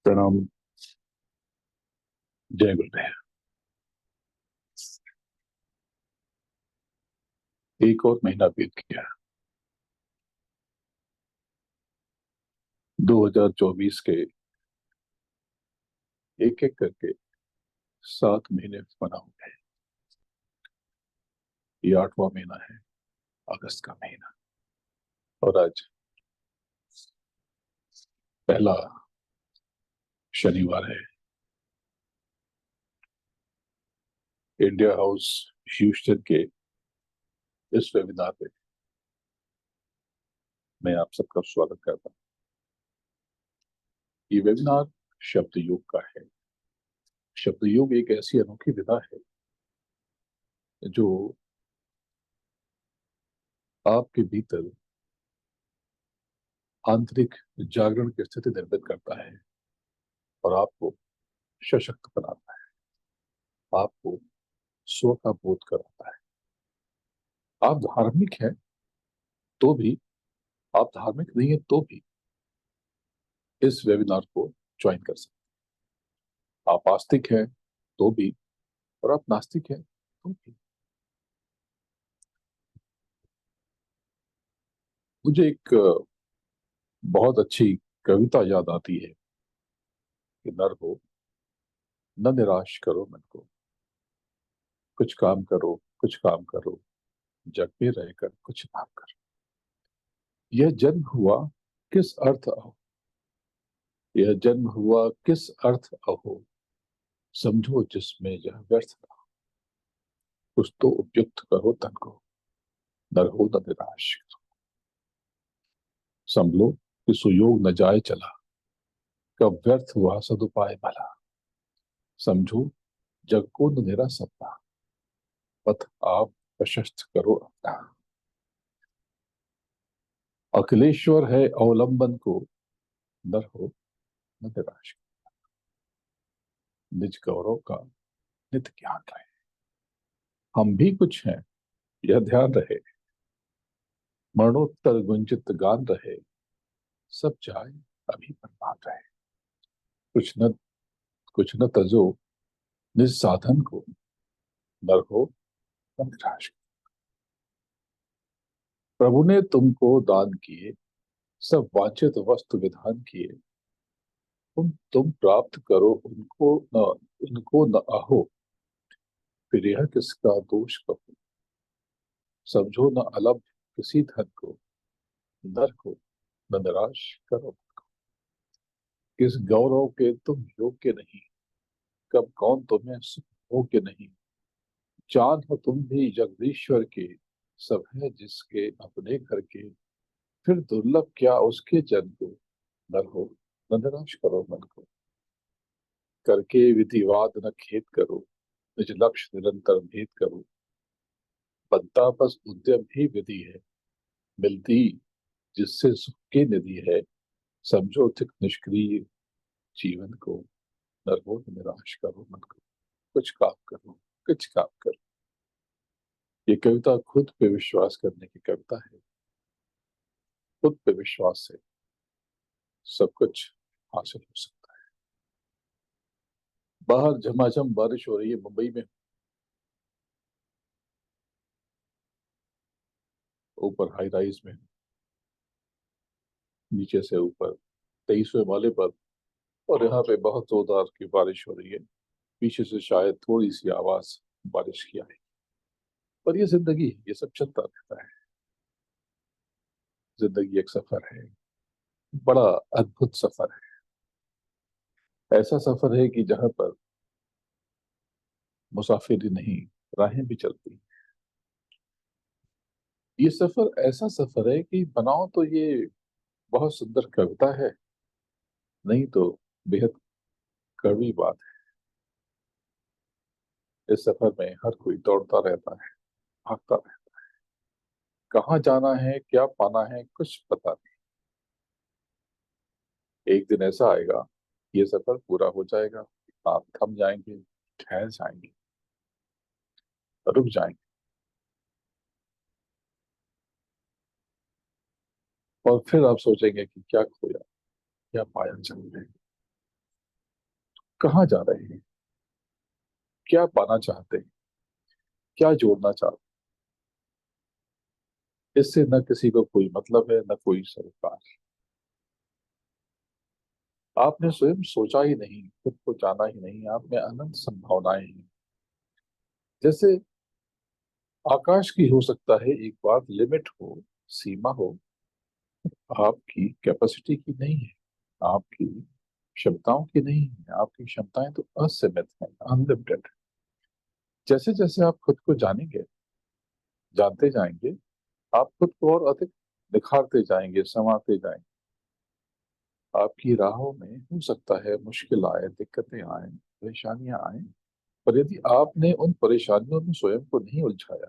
प्रणाम। जय गुरुदेव। एक और महीना बीत गया। 2024 के एक एक करके 7 महीने मना हो गए। ये 8वां महीना है, अगस्त का महीना। और आज पहला शनिवार है। इंडिया हाउस ह्यूस्टन के इस वेबिनार पे मैं आप सबका स्वागत करता हूँ। ये वेबिनार शब्द योग का है। शब्द योग एक ऐसी अनोखी विधा है जो आपके भीतर आंतरिक जागरण की स्थिति निर्मित करता है और आपको सशक्त बनाता है, आपको स्व का बोध कराता है। आप धार्मिक हैं तो भी, आप धार्मिक नहीं है तो भी इस वेबिनार को ज्वाइन कर सकते हैं। आप आस्तिक हैं तो भी, और आप नास्तिक हैं तो भी। मुझे एक बहुत अच्छी कविता याद आती है कि नर हो, न निराश करो मन को, कुछ काम करो, कुछ काम करो, जग में रहकर कुछ काम करो। यह जन्म हुआ किस अर्थ अहो, यह जन्म हुआ किस अर्थ अहो, समझो जिसमें यह व्यर्थ ना हो। कुछ तो उपयुक्त करो तन को, नर हो न निराश करो। संभलो कि सुयोग न जाए चला, कब व्यर्थ हुआ सदुपाय भला। समझो जग को न निरा सपना, पथ आप प्रशस्त करो अपना। अखिलेश्वर है अवलंबन को, नर हो न निराश करो। निज गौरव का नित ज्ञान रहे, हम भी कुछ हैं यह ध्यान रहे। मरणोत्तर गुंजित गान रहे, सब जाए अभी परमान रहे। कुछ न कुछ न तजो निज साधन को, नर हो न निराश। प्रभु ने तुमको दान किए, सब वांछित वस्तु विधान किए। तुम प्राप्त करो उनको न अहो, फिर यह किसका दोष कहो। समझो न अलभ किसी धन को, नर को न निराश करो। किस गौरव के तुम योग्य नहीं, कब कौन तुम्हें सुख भोग्य नहीं। जान हो तुम भी जगदीश्वर के, सब है जिसके अपने घर के। फिर दुर्लभ क्या उसके जन को, नर हो न निराश करो मन को। करके विधिवाद न खेद करो, निज लक्ष्य निरंतर भेद करो। बनता बस उद्यम ही विधि है, मिलती जिससे सुख की निधि है। समझो थिक निष्क्रिय जीवन को, नर हो न निराश करो मन को। कुछ काम करो, कुछ काम करो। ये कविता खुद पे विश्वास करने की कविता है। खुद पे विश्वास से सब कुछ हासिल हो सकता है। बाहर झमाझम बारिश हो रही है मुंबई में। ऊपर हाई राइज में, नीचे से ऊपर 23वें माले पर, और यहाँ पे बहुत जोरदार की बारिश हो रही है। पीछे से शायद थोड़ी सी आवाज बारिश की आई। पर ये जिंदगी है, ये सब चलता रहता है। जिंदगी एक सफर है, बड़ा अद्भुत सफर है। ऐसा सफर है कि जहां पर मुसाफिरी नहीं, राहें भी चलती हैं। ये सफर ऐसा सफर है कि बनाओ तो ये बहुत सुंदर कविता है, नहीं तो बेहद कड़वी बात है। इस सफर में हर कोई दौड़ता रहता है, भागता रहता है। कहाँ जाना है, क्या पाना है, कुछ पता नहीं। एक दिन ऐसा आएगा, ये सफर पूरा हो जाएगा, आप थम जाएंगे, ठहर जाएंगे, रुक जाएंगे, और फिर आप सोचेंगे कि क्या खोया, क्या पाया चल रहे। कहाँ जा रहे हैं, क्या पाना चाहते हैं, क्या जोड़ना चाहते हैं। इससे न किसी को कोई मतलब है, न कोई सरोकार। आपने स्वयं सोचा ही नहीं, खुद को जाना ही नहीं, आप में अनंत संभावनाएं हैं। जैसे आकाश की हो सकता है एक बात, लिमिट हो, सीमा हो, आपकी कैपेसिटी की नहीं है, आपकी क्षमताओं की नहीं है। आपकी क्षमताएं तो असीमित हैं, अनलिमिटेड। जैसे जैसे आप खुद को जानेंगे, जानते जाएंगे, आप खुद को और अधिक निखारते जाएंगे, संवारते जाएंगे। आपकी राहों में हो सकता है मुश्किल आए, दिक्कतें आए, परेशानियां आए, पर यदि आपने उन परेशानियों में स्वयं को नहीं उलझाया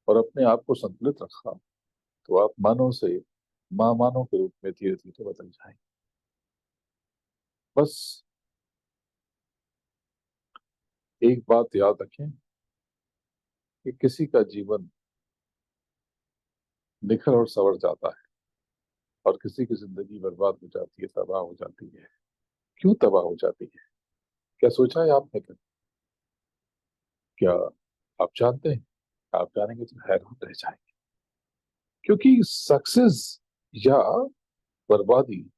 और अपने आप को संतुलित रखा, तो आप मानव से मानो के रूप में धीरे धीरे बदल जाएंगे। बस एक बात याद रखें कि किसी का जीवन निखर और संवर जाता है और किसी की जिंदगी बर्बाद हो जाती है, तबाह हो जाती है। क्यों तबाह हो जाती है? क्या सोचा है आपने कभी? क्या आप जानते हैं? आप जानेंगे तो हैरान रह जाएंगे। क्योंकि सक्सेस या बर्बादी,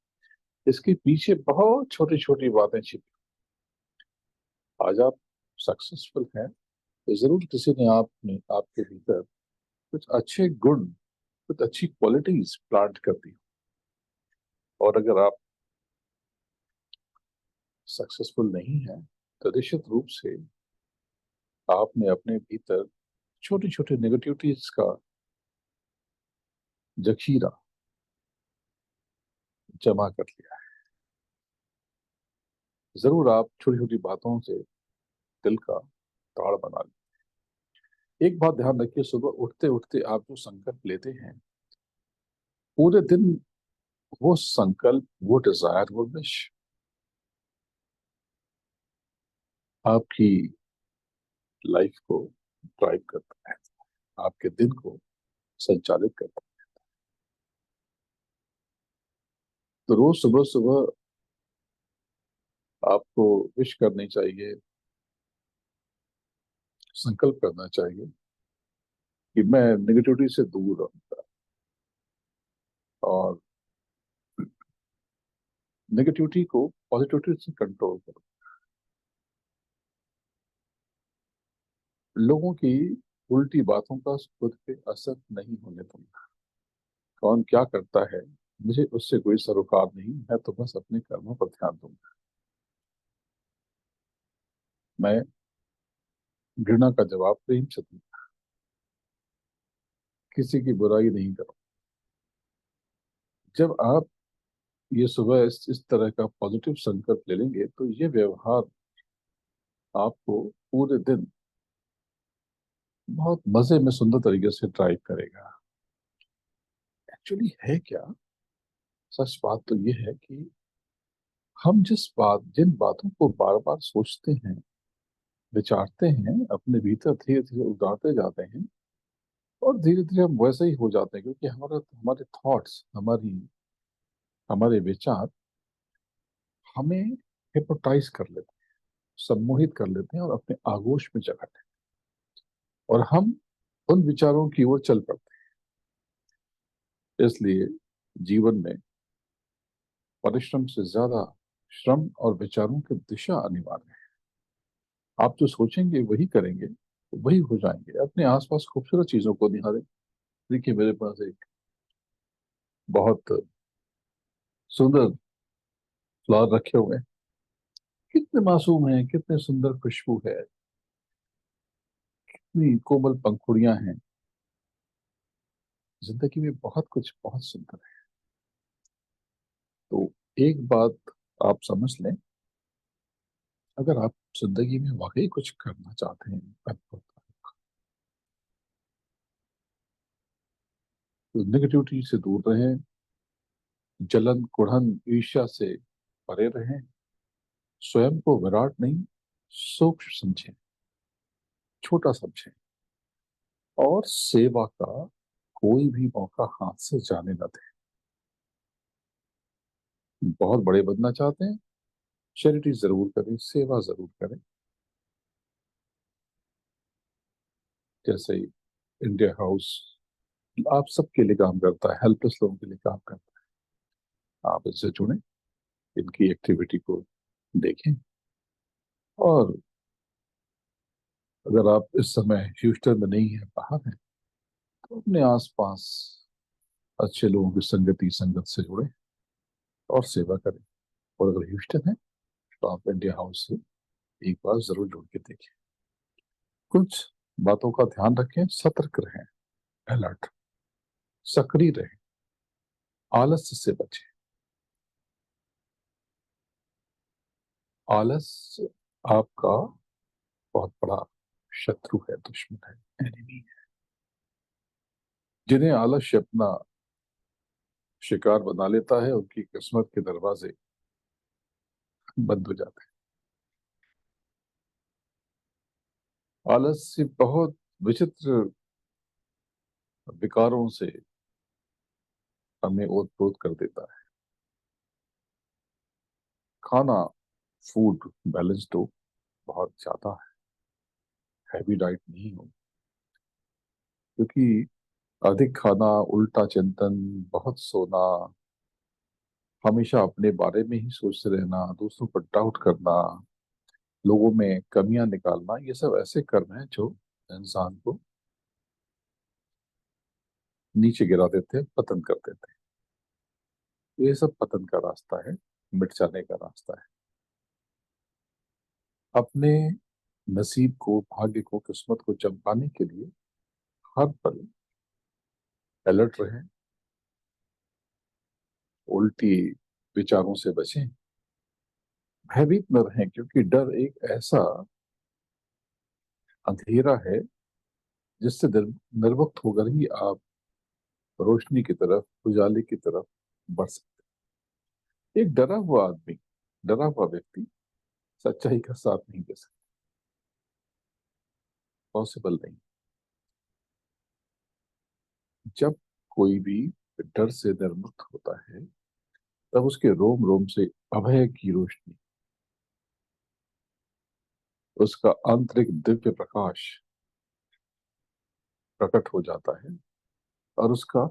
इसके पीछे बहुत छोटी छोटी बातें छिपी। आज आप सक्सेसफुल हैं तो जरूर किसी ने आप में, आपके भीतर कुछ अच्छे गुण, कुछ अच्छी क्वालिटीज प्लांट कर दी। और अगर आप सक्सेसफुल नहीं है तो निश्चित रूप से आपने अपने भीतर छोटी छोटी नेगेटिविटीज का जखीरा जमा कर लिया है। जरूर आप छोटी छोटी बातों से दिल का ताड़ बना लें। एक बात ध्यान रखिए, सुबह उठते उठते आप जो संकल्प लेते हैं, पूरे दिन वो संकल्प, वो डिजायर, वो विश आपकी लाइफ को ड्राइव करता है, आपके दिन को संचालित करता है। तो रोज सुबह सुबह आपको विश करनी चाहिए, संकल्प करना चाहिए कि मैं नेगेटिविटी से दूर रहूंगा और नेगेटिविटी को पॉजिटिविटी से कंट्रोल करूं। लोगों की उल्टी बातों का खुद पे असर नहीं होने दूंगा। कौन क्या करता है, मुझे उससे कोई सरोकार नहीं है, तो बस अपने कर्मों पर ध्यान दूंगा। मैं घृणा का जवाब प्रेम से दूंगा, किसी की बुराई नहीं करूं। जब आप ये सुबह इस तरह का पॉजिटिव संकल्प ले लेंगे, तो ये व्यवहार आपको पूरे दिन बहुत मजे में सुंदर तरीके से ड्राइव करेगा। एक्चुअली है क्या, सच बात तो ये है कि हम जिन बातों को बार बार सोचते हैं, विचारते हैं, अपने भीतर धीरे धीरे उतारते जाते हैं, और धीरे धीरे हम वैसे ही हो जाते हैं, क्योंकि हमारे थॉट्स, हमारे विचार हमें हिप्नोटाइज कर लेते हैं, सम्मोहित कर लेते हैं और अपने आगोश में जकड़ लेते हैं, और हम उन विचारों की ओर चल पड़ते हैं। इसलिए जीवन में परिश्रम से ज्यादा श्रम और विचारों की दिशा अनिवार्य है। आप जो सोचेंगे वही करेंगे, वही हो जाएंगे। अपने आसपास खूबसूरत चीजों को निहारें। देखिए, मेरे पास एक बहुत सुंदर फ्लावर रखे हुए हैं। कितने मासूम हैं, कितने सुंदर खुशबू है, इतनी कोमल पंखुड़ियां हैं। जिंदगी में बहुत कुछ बहुत सुंदर है। तो एक बात आप समझ लें, अगर आप जिंदगी में वाकई कुछ करना चाहते हैं अद्भुत, तो नेगेटिविटी से दूर रहें, जलन, कुढ़न, ईर्ष्या से परे रहें। स्वयं को विराट नहीं, सूक्ष्म समझें, छोटा समझें, और सेवा का कोई भी मौका हाथ से जाने न दें। बहुत बड़े बनना चाहते हैं, चैरिटी जरूर करें, सेवा जरूर करें। जैसे इंडिया हाउस आप सबके लिए काम करता है, हेल्पलेस लोगों के लिए काम करता है। आप इससे जुड़ें, इनकी एक्टिविटी को देखें। और अगर आप इस समय ह्यूस्टन में नहीं है, बाहर हैं, तो अपने आसपास अच्छे लोगों की संगत से जुड़े और सेवा करें। और अगर ह्यूस्टन है तो आप इंडिया हाउस से एक बार जरूर जुड़ के देखें। कुछ बातों का ध्यान रखें, सतर्क रहें, अलर्ट, सक्रिय रहें, आलस्य से बचें। आलस्य आपका बहुत बड़ा शत्रु है, दुश्मन है, एनिमी है। जिन्हें आलस्य अपना शिकार बना लेता है, उनकी किस्मत के दरवाजे बंद हो जाते हैं। आलस्य बहुत विचित्र विकारों से हमें ओतप्रोत कर देता है। खाना, फूड बैलेंस तो बहुत ज्यादा है, हैवी डाइट नहीं हो, क्योंकि अधिक खाना, उल्टा चिंतन, बहुत सोना, हमेशा अपने बारे में ही सोचते रहना, दूसरों पर डाउट करना, लोगों में कमियां निकालना, ये सब ऐसे कर्म हैं जो इंसान को नीचे गिरा देते हैं, पतन कर देते हैं। ये सब पतन का रास्ता है, मिट जाने का रास्ता है। अपने नसीब को, भाग्य को, किस्मत को चमकाने के लिए हर पल अलर्ट रहें, उल्टी विचारों से बचें, भयभीत न रहें, क्योंकि डर एक ऐसा अंधेरा है जिससे निर्मुक्त होकर ही आप रोशनी की तरफ, उजाले की तरफ बढ़ सकते हैं। एक डरा हुआ आदमी, डरा हुआ व्यक्ति सच्चाई का साथ नहीं दे सकता, पॉसिबल नहीं। जब कोई भी डर से निर्मुक्त होता है, तब उसके रोम रोम से अभय की रोशनी, उसका आंतरिक दिव्य प्रकाश प्रकट हो जाता है, और उसका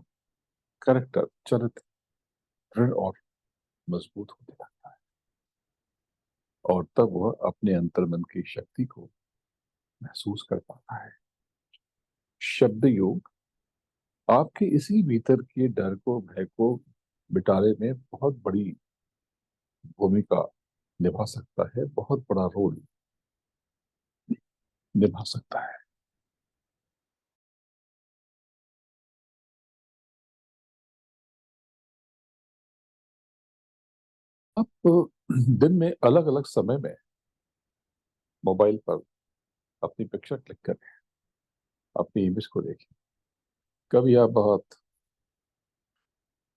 कैरेक्टर, चरित्र दृढ़ और मजबूत होने लगता है। और तब वह अपने अंतर्मन की शक्ति को महसूस कर पाता है। शब्द योग आपके इसी भीतर के डर को, भय को मिटाने में बहुत बड़ी भूमिका निभा सकता है, बहुत बड़ा रोल निभा सकता है। आप दिन में अलग अलग समय में मोबाइल पर अपनी पिक्चर क्लिक करें, अपनी इमेज को देखें। कभी आप बहुत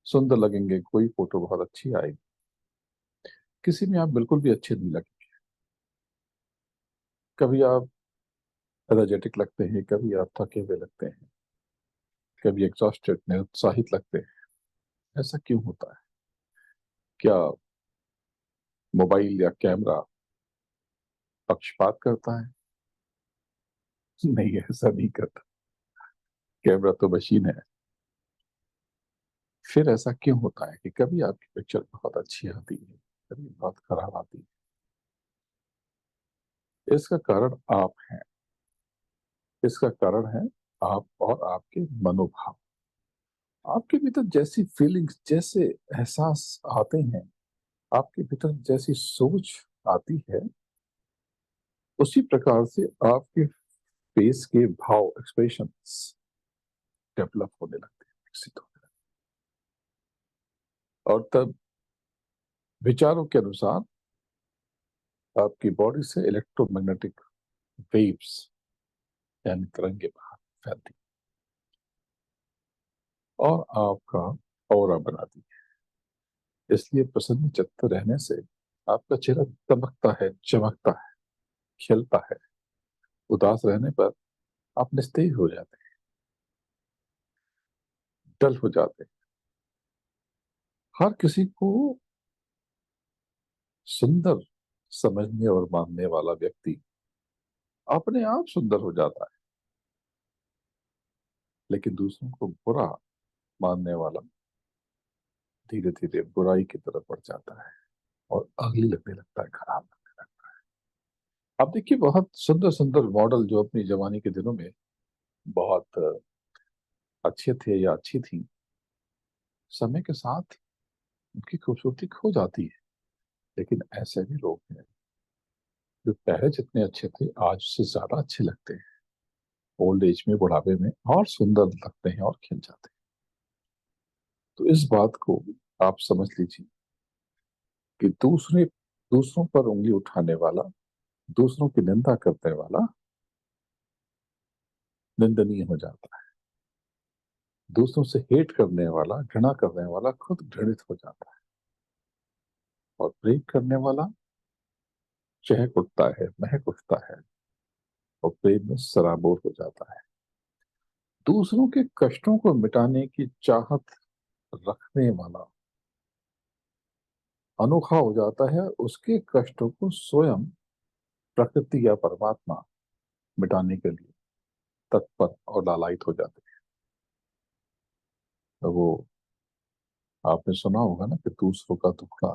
सुंदर लगेंगे, कोई फोटो बहुत अच्छी आएगी, किसी में आप बिल्कुल भी अच्छे नहीं लगेंगे। कभी आप एनर्जेटिक लगते हैं, कभी आप थके हुए लगते हैं, कभी एग्जॉस्टेड, निरुत्साहित लगते हैं। ऐसा क्यों होता है? क्या मोबाइल या कैमरा पक्षपात करता है? नहीं, ऐसा नहीं करता। कैमरा तो मशीन है। फिर ऐसा क्यों होता है कि कभी आपकी पिक्चर बहुत अच्छी आती है, कभी बहुत खराब आती है? इसका कारण आप हैं। इसका कारण है आप और आपके मनोभाव। आपके भीतर जैसी फीलिंग्स, जैसे एहसास आते हैं, आपके भीतर जैसी सोच आती है, उसी प्रकार से आपके फेस के भाव, एक्सप्रेशंस डेवलप होने लगते हैं, विकसित होने लगते हैं। और तब विचारों के अनुसार आपकी बॉडी से इलेक्ट्रोमैग्नेटिक वेव्स, यानी तरंगे बाहर फैलती और आपका ऑरा बनाती है। इसलिए प्रसन्न चित्त रहने से आपका चेहरा दमकता है, चमकता है, खिलता है। उदास रहने पर आप निस्तेज हो जाते हैं, डल हो जाते हैं। हर किसी को सुंदर समझने और मानने वाला व्यक्ति अपने आप सुंदर हो जाता है, लेकिन दूसरों को बुरा मानने वाला धीरे धीरे बुराई की तरफ बढ़ जाता है और अगली लगने लगता है, खराब लगने लगता है। अब देखिए, बहुत सुंदर सुंदर मॉडल जो अपनी जवानी के दिनों में बहुत अच्छे थे या अच्छी थी, समय के साथ उनकी खूबसूरती खो जाती है। लेकिन ऐसे भी लोग हैं जो पहले जितने अच्छे थे आज से ज्यादा अच्छे लगते हैं, ओल्ड एज में, बुढ़ापे में, और सुंदर लगते हैं और खिल जाते हैं। तो इस बात को आप समझ लीजिए कि दूसरों पर उंगली उठाने वाला, दूसरों की निंदा करने वाला निंदनीय हो जाता है। दूसरों से हेट करने वाला, घृणा करने वाला खुद घृणित हो जाता है। और प्रेम करने वाला चहक उठता है, महक उठता है और प्रेम में सराबोर हो जाता है। दूसरों के कष्टों को मिटाने की चाहत रखने वाला अनोखा हो जाता है, उसके कष्टों को स्वयं प्रकृति या परमात्मा मिटाने के लिए तत्पर और लालायित हो जाते हैं। तो वो आपने सुना होगा ना कि दूसरों का दुख का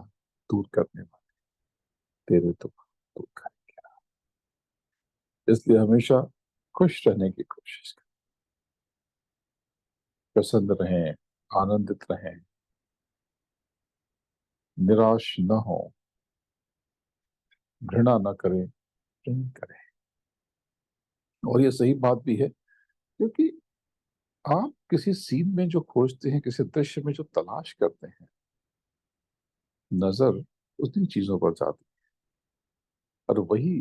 दूर करने वाले तेरे दुख दूर करेंगे। इसलिए हमेशा खुश रहने की कोशिश करें, प्रसन्न रहें, आनंदित रहें, निराश न हो, घृणा न करें, प्रेम करें। और ये सही बात भी है, क्योंकि आप किसी सीन में जो खोजते हैं, किसी दृश्य में जो तलाश करते हैं, नजर उन्हीं चीजों पर जाती है और वही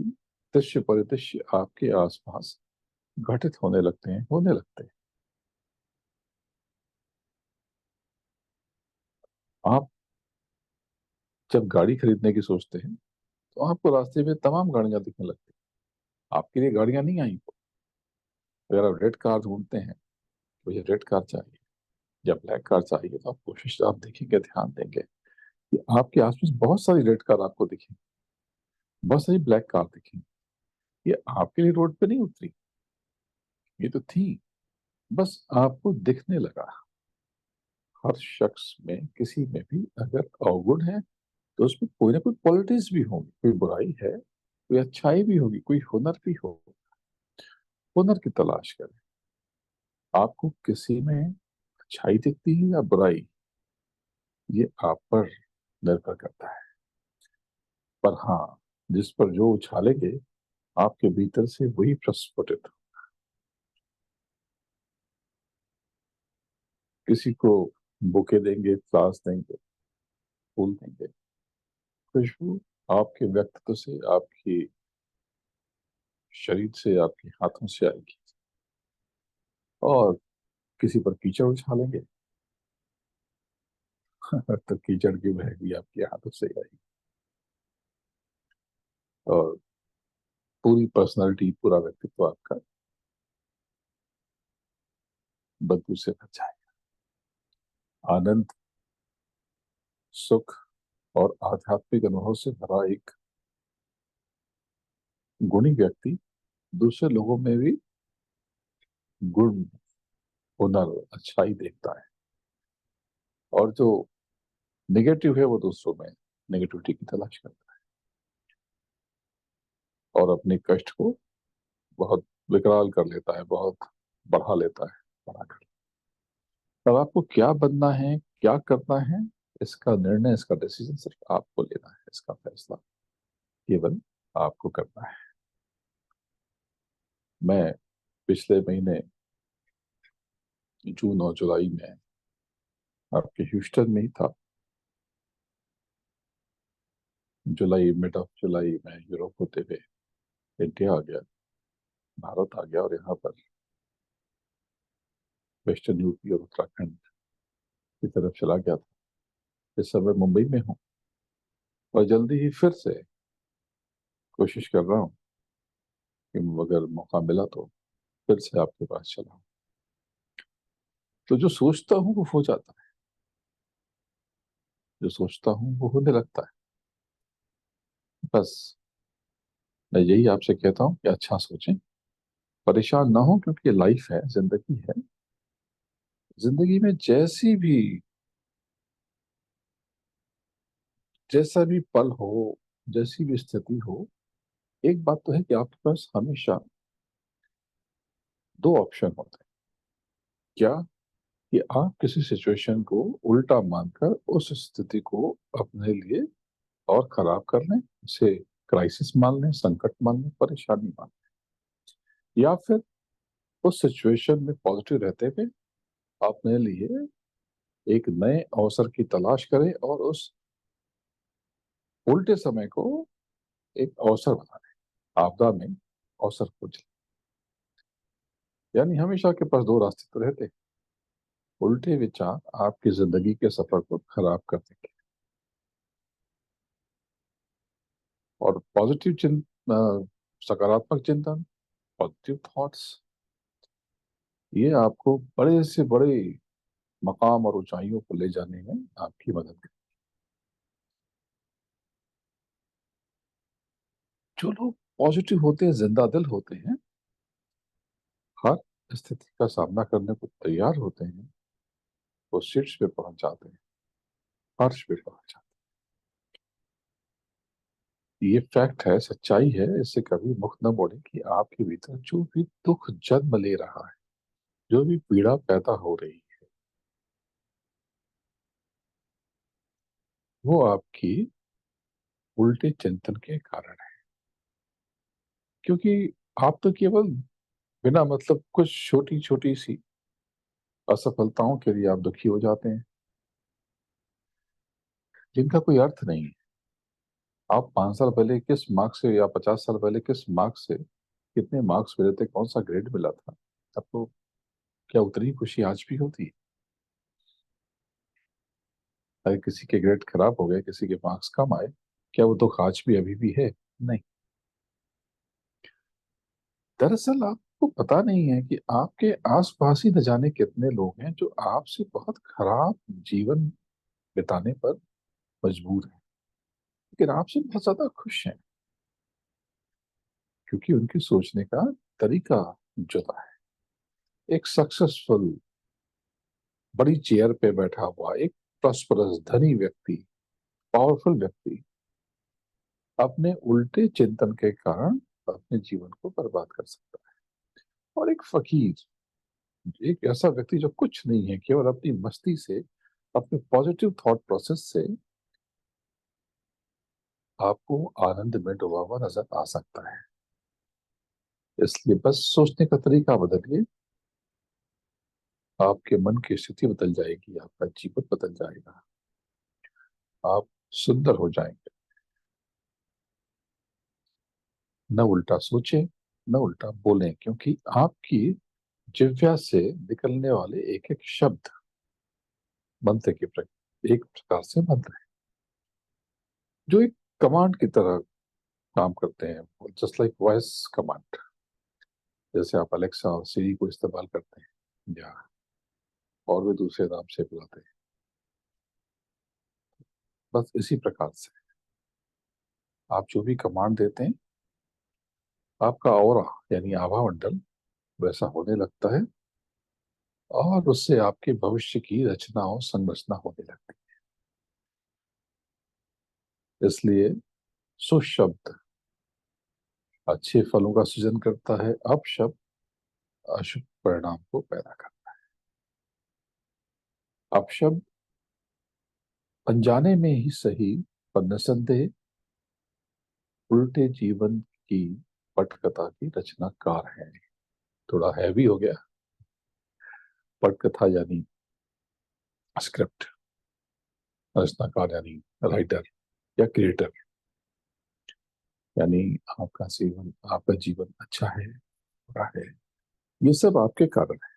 दृश्य परिदृश्य आपके आसपास घटित होने लगते हैं, होने लगते हैं। आप जब गाड़ी खरीदने की सोचते हैं तो आपको रास्ते में तमाम गाड़ियां दिखने लगती हैं, आपके लिए गाड़ियां नहीं आई। अगर आप रेड कार ढूंढते हैं तो ये रेड कार चाहिए, या ब्लैक कार चाहिए, तो आप कोशिश, आप देखेंगे, ध्यान देंगे कि आपके आसपास बहुत सारी रेड कार आपको दिखेंगी, बहुत सारी ब्लैक कार दिखेंगी। ये आपके लिए रोड पे नहीं उतरी, ये तो थी, बस आपको दिखने लगा। हर शख्स में, किसी में भी अगर अवगुण है तो उसमें कोई ना कोई क्वालिटीज भी होंगी, कोई बुराई है, कोई अच्छाई भी होगी, कोई हुनर भी हो। हुनर की तलाश करें। आपको किसी में अच्छाई दिखती है या बुराई, ये आप पर निर्भर करता है। पर हाँ, जिस पर जो उछालेंगे आपके भीतर से वही प्रस्फुटित हो। किसी को बुके देंगे, फ्लावर्स देंगे, फूल देंगे, खुशबू आपके व्यक्तित्व से, आपकी शरीर से, आपके हाथों से आएगी। और किसी पर कीचड़ उछालेंगे तो कीचड़ की बह भी आपके हाथों से ही आएगी और पूरी पर्सनालिटी, पूरा व्यक्तित्व आपका बदबू से भर जाएगा। आनंद, सुख और आध्यात्मिक अनुभव से भरा एक गुणी व्यक्ति दूसरे लोगों में भी गुण, हुनर, अच्छाई देखता है। और जो नेगेटिव है वो दूसरों में नेगेटिविटी की तलाश करता है और अपने कष्ट को बहुत विकराल कर लेता है, बहुत बढ़ा लेता है, बड़ा कर। अब आपको क्या बनना है, क्या करना है, इसका निर्णय, इसका डिसीजन सिर्फ आपको लेना है। इसका फैसला केवल आपको करना है। मैं पिछले महीने जून और जुलाई में आपके ह्यूस्टन में ही था। जुलाई, मिड ऑफ जुलाई में यूरोप होते हुए इंडिया आ गया, भारत आ गया और यहाँ पर वेस्टर्न यूपी और उत्तराखंड की तरफ चला गया था। इस समय मुंबई में हूँ और जल्दी ही फिर से कोशिश कर रहा हूँ कि अगर मौका मिला तो फिर से आपके पास चला हूँ। तो जो सोचता हूँ वो हो जाता है, जो सोचता हूँ वो होने लगता है। बस मैं यही आपसे कहता हूँ कि अच्छा सोचें, परेशान ना हो, क्योंकि ये लाइफ है, जिंदगी है। जिंदगी में जैसा भी पल हो, जैसी भी स्थिति हो, एक बात तो है कि आपके पास हमेशा दो ऑप्शन होते हैं। क्या कि आप किसी सिचुएशन को उल्टा मानकर उस स्थिति को अपने लिए और खराब कर लें, उसे क्राइसिस मान लें, संकट मान लें, परेशानी मान लें, या फिर उस सिचुएशन में पॉजिटिव रहते हुए अपने लिए एक नए अवसर की तलाश करें और उस उल्टे समय को एक अवसर बना लें, आपदा में अवसर खोज लें। यानी हमेशा आपके पास दो रास्ते तो रहते हैं। उल्टे विचार आपकी जिंदगी के सफर को खराब कर देंगे, और पॉजिटिव सकारात्मक चिंतन, पॉजिटिव थॉट्स, ये आपको बड़े से बड़े मकाम और ऊंचाइयों को ले जाने में आपकी मदद करें। जो लोग पॉजिटिव होते हैं, जिंदा दिल होते हैं, हर स्थिति का सामना करने को तैयार होते हैं, वो शीर्ष पे पहुंच जाते हैं, फर्श पे पहुंच जाते हैं। ये फैक्ट है, सच्चाई है, इससे कभी मुख न मोड़े कि आपके भीतर जो भी दुख जन्म ले रहा है, जो भी पीड़ा पैदा हो रही है, वो आपकी उल्टे चिंतन के कारण है। क्योंकि आप तो केवल बिना मतलब कुछ छोटी छोटी सी असफलताओं के लिए आप दुखी हो जाते हैं, जिनका कोई अर्थ नहीं है। आप 5 साल पहले किस मार्क्स से या 50 साल पहले किस मार्क्स से कितने मार्क्स मिले थे, कौन सा ग्रेड मिला था, आपको क्या उतनी खुशी आज भी होती है? अगर किसी के ग्रेड खराब हो गए, किसी के मार्क्स कम आए, क्या वो दुख आज भी अभी भी है? नहीं। दरअसल आपको पता नहीं है कि आपके आसपास ही न जाने कितने लोग हैं जो आपसे बहुत खराब जीवन बिताने पर मजबूर हैं, लेकिन आपसे बहुत ज्यादा खुश हैं, क्योंकि उनके सोचने का तरीका जुदा है। एक सक्सेसफुल बड़ी चेयर पे बैठा हुआ एक प्रॉस्परस धनी व्यक्ति, पावरफुल व्यक्ति, अपने उल्टे चिंतन के कारण अपने जीवन को बर्बाद कर सकता है। और एक फकीर, एक ऐसा व्यक्ति जो कुछ नहीं है, केवल अपनी मस्ती से, अपने पॉजिटिव थॉट प्रोसेस से आपको आनंद में डूबा हुआ नजर आ सकता है। इसलिए बस सोचने का तरीका बदलिए, आपके मन की स्थिति बदल जाएगी, आपका जीवन बदल जाएगा, आप सुंदर हो जाएंगे। न उल्टा सोचें, न उल्टा बोलें, क्योंकि आपकी जिह्वा से निकलने वाले एक एक शब्द मंत्र के एक प्रकार से मंत्र है, जो एक कमांड की तरह काम करते हैं, जस्ट लाइक वॉइस कमांड। जैसे आप अलेक्सा और सिरी को इस्तेमाल करते हैं, या और भी दूसरे नाम से बुलाते हैं, बस इसी प्रकार से आप जो भी कमांड देते हैं, आपका ऑरा यानी आभा मंडल वैसा होने लगता है, और उससे आपके भविष्य की रचना और संरचना होने लगती है। इसलिए सुशब्द अच्छे फलों का सृजन करता है, अपशब्द अशुभ परिणाम को पैदा करता है। अपशब्द अनजाने में ही सही, पर निसंदेह उल्टे जीवन की पटकथा की रचनाकार है। थोड़ा हैवी हो गया। पटकथा यानी स्क्रिप्ट, रचनाकार यानी राइटर या क्रिएटर, यानी आपका जीवन, आपका जीवन अच्छा है, बुरा है, ये सब आपके कारण है।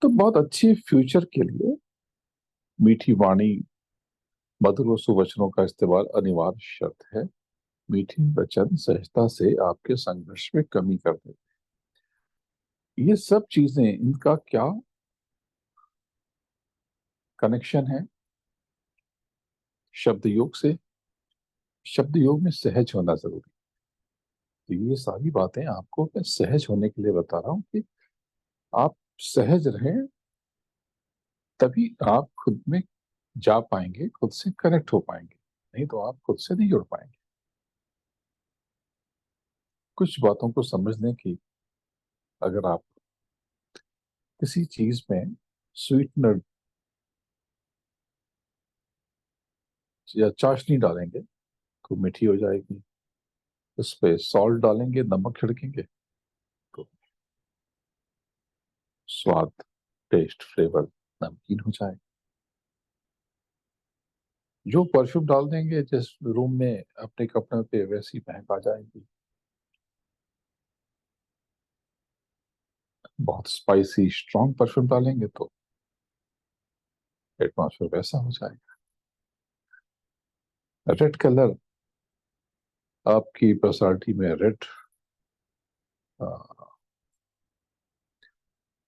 तो बहुत अच्छी फ्यूचर के लिए मीठी वाणी, मधुर और सुवचनों का इस्तेमाल अनिवार्य शर्त है। मीठे वचन सहजता से आपके संघर्ष में कमी कर देते हैं। ये सब चीजें, इनका क्या कनेक्शन है शब्द योग से? शब्द योग में सहज होना जरूरी है। तो ये सारी बातें आपको मैं सहज होने के लिए बता रहा हूँ कि आप सहज रहें, तभी आप खुद में जा पाएंगे, खुद से कनेक्ट हो पाएंगे। नहीं तो आप खुद से नहीं जुड़ पाएंगे। कुछ बातों को समझने की, अगर आप किसी चीज में स्वीटनर या चाशनी डालेंगे तो मीठी हो जाएगी। उस पे सॉल्ट डालेंगे, नमक छिड़केंगे तो स्वाद, टेस्ट, फ्लेवर नमकीन हो जाएगा। जो परफ्यूम डाल देंगे जिस रूम में अपने कपड़े पे, वैसी महक आ जाएगी। बहुत स्पाइसी स्ट्रॉन्ग परफ्यूम डालेंगे तो एटमॉस्फेयर वैसा हो जाएगा। रेड कलर आपकी पर्सनालिटी में रेड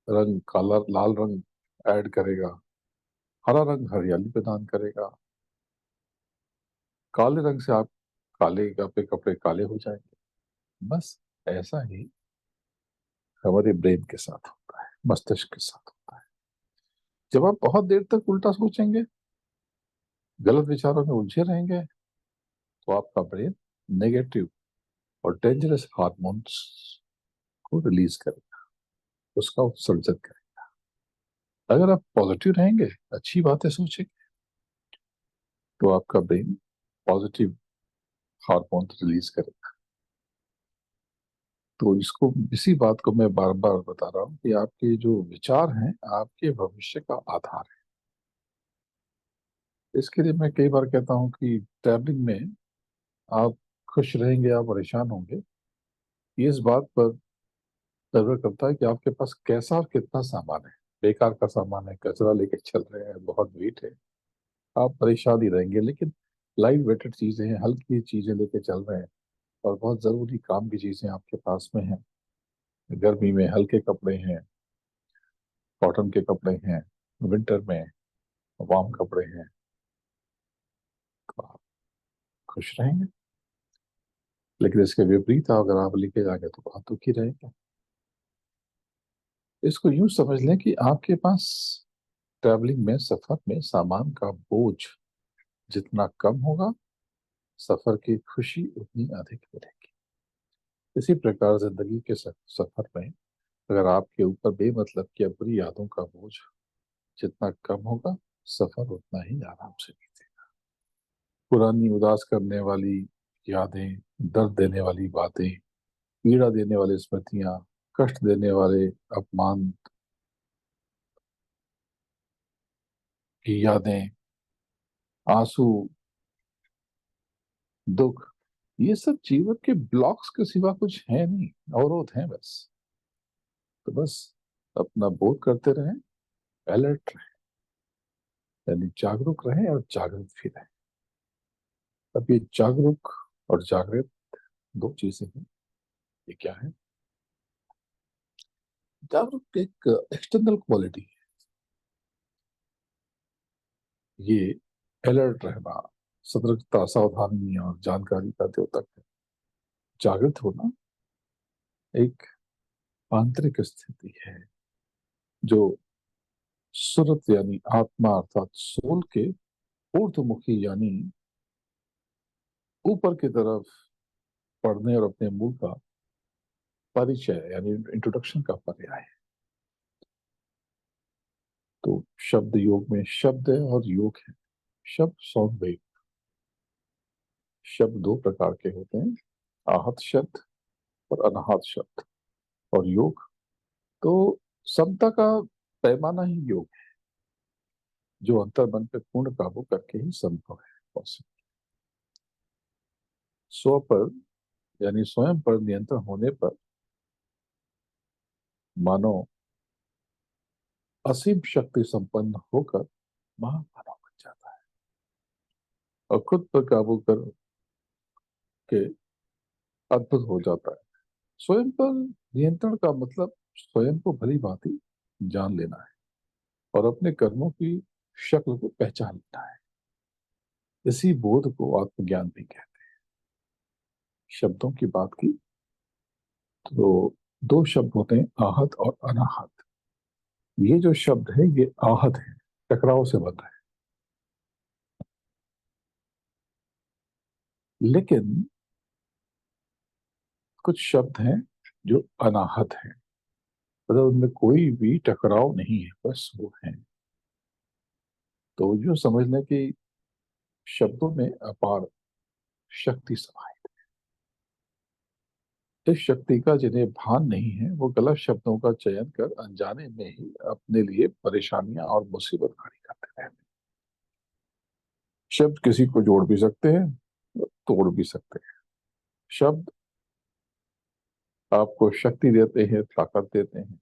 रंग, काला लाल रंग ऐड करेगा। हरा रंग हरियाली प्रदान करेगा। काले रंग से आप, काले आपके कपड़े काले हो जाएंगे। बस ऐसा ही हमारे ब्रेन के साथ होता है, मस्तिष्क के साथ होता है। जब आप बहुत देर तक उल्टा सोचेंगे, गलत विचारों में उलझे रहेंगे, तो आपका ब्रेन नेगेटिव और डेंजरस हार्मोन्स को रिलीज करेगा, उसका उत्सर्जन करेगा। अगर आप पॉजिटिव रहेंगे, अच्छी बातें सोचेंगे, तो आपका ब्रेन पॉजिटिव हार्मोन रिलीज करेगा। तो इसको, इसी बात को मैं बार बार बता रहा हूँ कि आपके जो विचार हैं आपके भविष्य का आधार है। इसके लिए मैं कई बार कहता हूँ कि ट्रैवलिंग में आप खुश रहेंगे या परेशान होंगे, ये इस बात पर निर्भर करता है कि आपके पास कैसा और कितना सामान है। बेकार का सामान है, कचरा लेके चल रहे हैं, बहुत वेट है, आप परेशान ही रहेंगे। लेकिन लाइट वेटेड चीजें हैं, हल्की चीजें लेके चल रहे हैं, और बहुत जरूरी काम की चीजें आपके पास में हैं। गर्मी में हल्के कपड़े हैं, कॉटन के कपड़े हैं, विंटर में वार्म कपड़े हैं, तो आप खुश रहेंगे। लेकिन इसके विपरीत अगर आप लेके जाएंगे तो बहुत दुखी रहेंगे। इसको यूं समझ लें कि आपके पास ट्रैवलिंग में, सफर में सामान का बोझ जितना कम होगा, सफर की खुशी उतनी अधिक मिलेगी। इसी प्रकार जिंदगी के सफर में अगर आपके ऊपर बेमतलब की या बुरी यादों का बोझ जितना कम होगा, सफर उतना ही आराम से बीतेगा। पुरानी उदास करने वाली यादें, दर्द देने वाली बातें, पीड़ा देने वाली स्मृतियां, कष्ट देने वाले अपमान की यादें, आंसू, दुख, ये सब जीवन के ब्लॉक्स के सिवा कुछ है नहीं, अवरोध है बस। तो बस अपना बोध करते रहें, अलर्ट रहें, यानी जागरूक रहें और जागृत भी रहें। अब ये जागरूक और जागृत दो चीजें हैं। ये क्या है? जागरूक एक एक्सटर्नल क्वालिटी है। ये अलर्ट रहना, सतर्कता, सावधानी और जानकारी का द्योतक है। जागृत होना एक आंतरिक स्थिति है, जो सुरत यानी आत्मा अर्थात सोल के ऊर्ध्वमुखी यानी ऊपर की तरफ पढ़ने और अपने मूल का परिचय यानी इंट्रोडक्शन का पर्याय है। तो शब्द योग में शब्द है और योग है। शब्द साउंड वेव। शब्द दो प्रकार के होते हैं, आहत शब्द और अनाहत शब्द। और योग तो समता का पैमाना ही योग है, जो अंतर मन पे पूर्ण काबू करके ही संभव है, पॉसिबल। स्व पर यानी स्वयं पर नियंत्रण होने पर मानव असीम शक्ति संपन्न होकर महामानव बन जाता है। और खुद पर काबू कर के अद्भुत हो जाता है। स्वयं पर नियंत्रण का मतलब स्वयं को भली भांति जान लेना है और अपने कर्मों की शक्ल को पहचान लेना है। इसी बोध को आत्मज्ञान भी कहते हैं। शब्दों की बात की तो दो शब्द होते हैं, आहत और अनाहत। ये जो शब्द है ये आहत है, टकराव से बना है। लेकिन कुछ शब्द हैं जो अनाहत हैं, मतलब उनमें कोई भी टकराव नहीं है, बस वो है। तो जो समझ लें कि शब्दों में अपार शक्ति समाहित है। इस शक्ति का जिन्हें भान नहीं है वो गलत शब्दों का चयन कर अनजाने में ही अपने लिए परेशानियां और मुसीबत खड़ी करते हैं। शब्द किसी को जोड़ भी सकते हैं, तोड़ भी सकते हैं। शब्द आपको शक्ति देते हैं, ताकत देते हैं।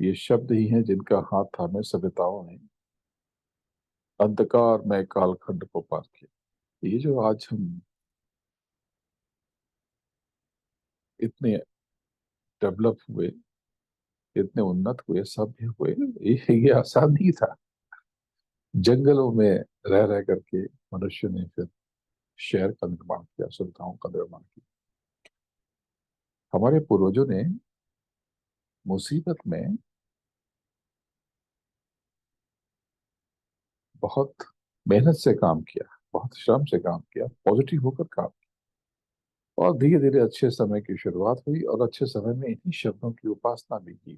ये शब्द ही हैं जिनका हाथ थामे सभ्यताओं ने अंधकार में कालखंड को पार किया। ये जो आज हम इतने डेवलप हुए, इतने उन्नत हुए, सभ्य हुए, ये आसान नहीं था। जंगलों में रह रह करके मनुष्य ने फिर शहर का निर्माण किया, सुविधाओं का निर्माण किया। हमारे पूर्वजों ने मुसीबत में बहुत मेहनत से काम किया, बहुत श्रम से काम किया, पॉजिटिव होकर काम किया, और धीरे धीरे अच्छे समय की शुरुआत हुई और अच्छे समय में इन्हीं शब्दों की उपासना भी की।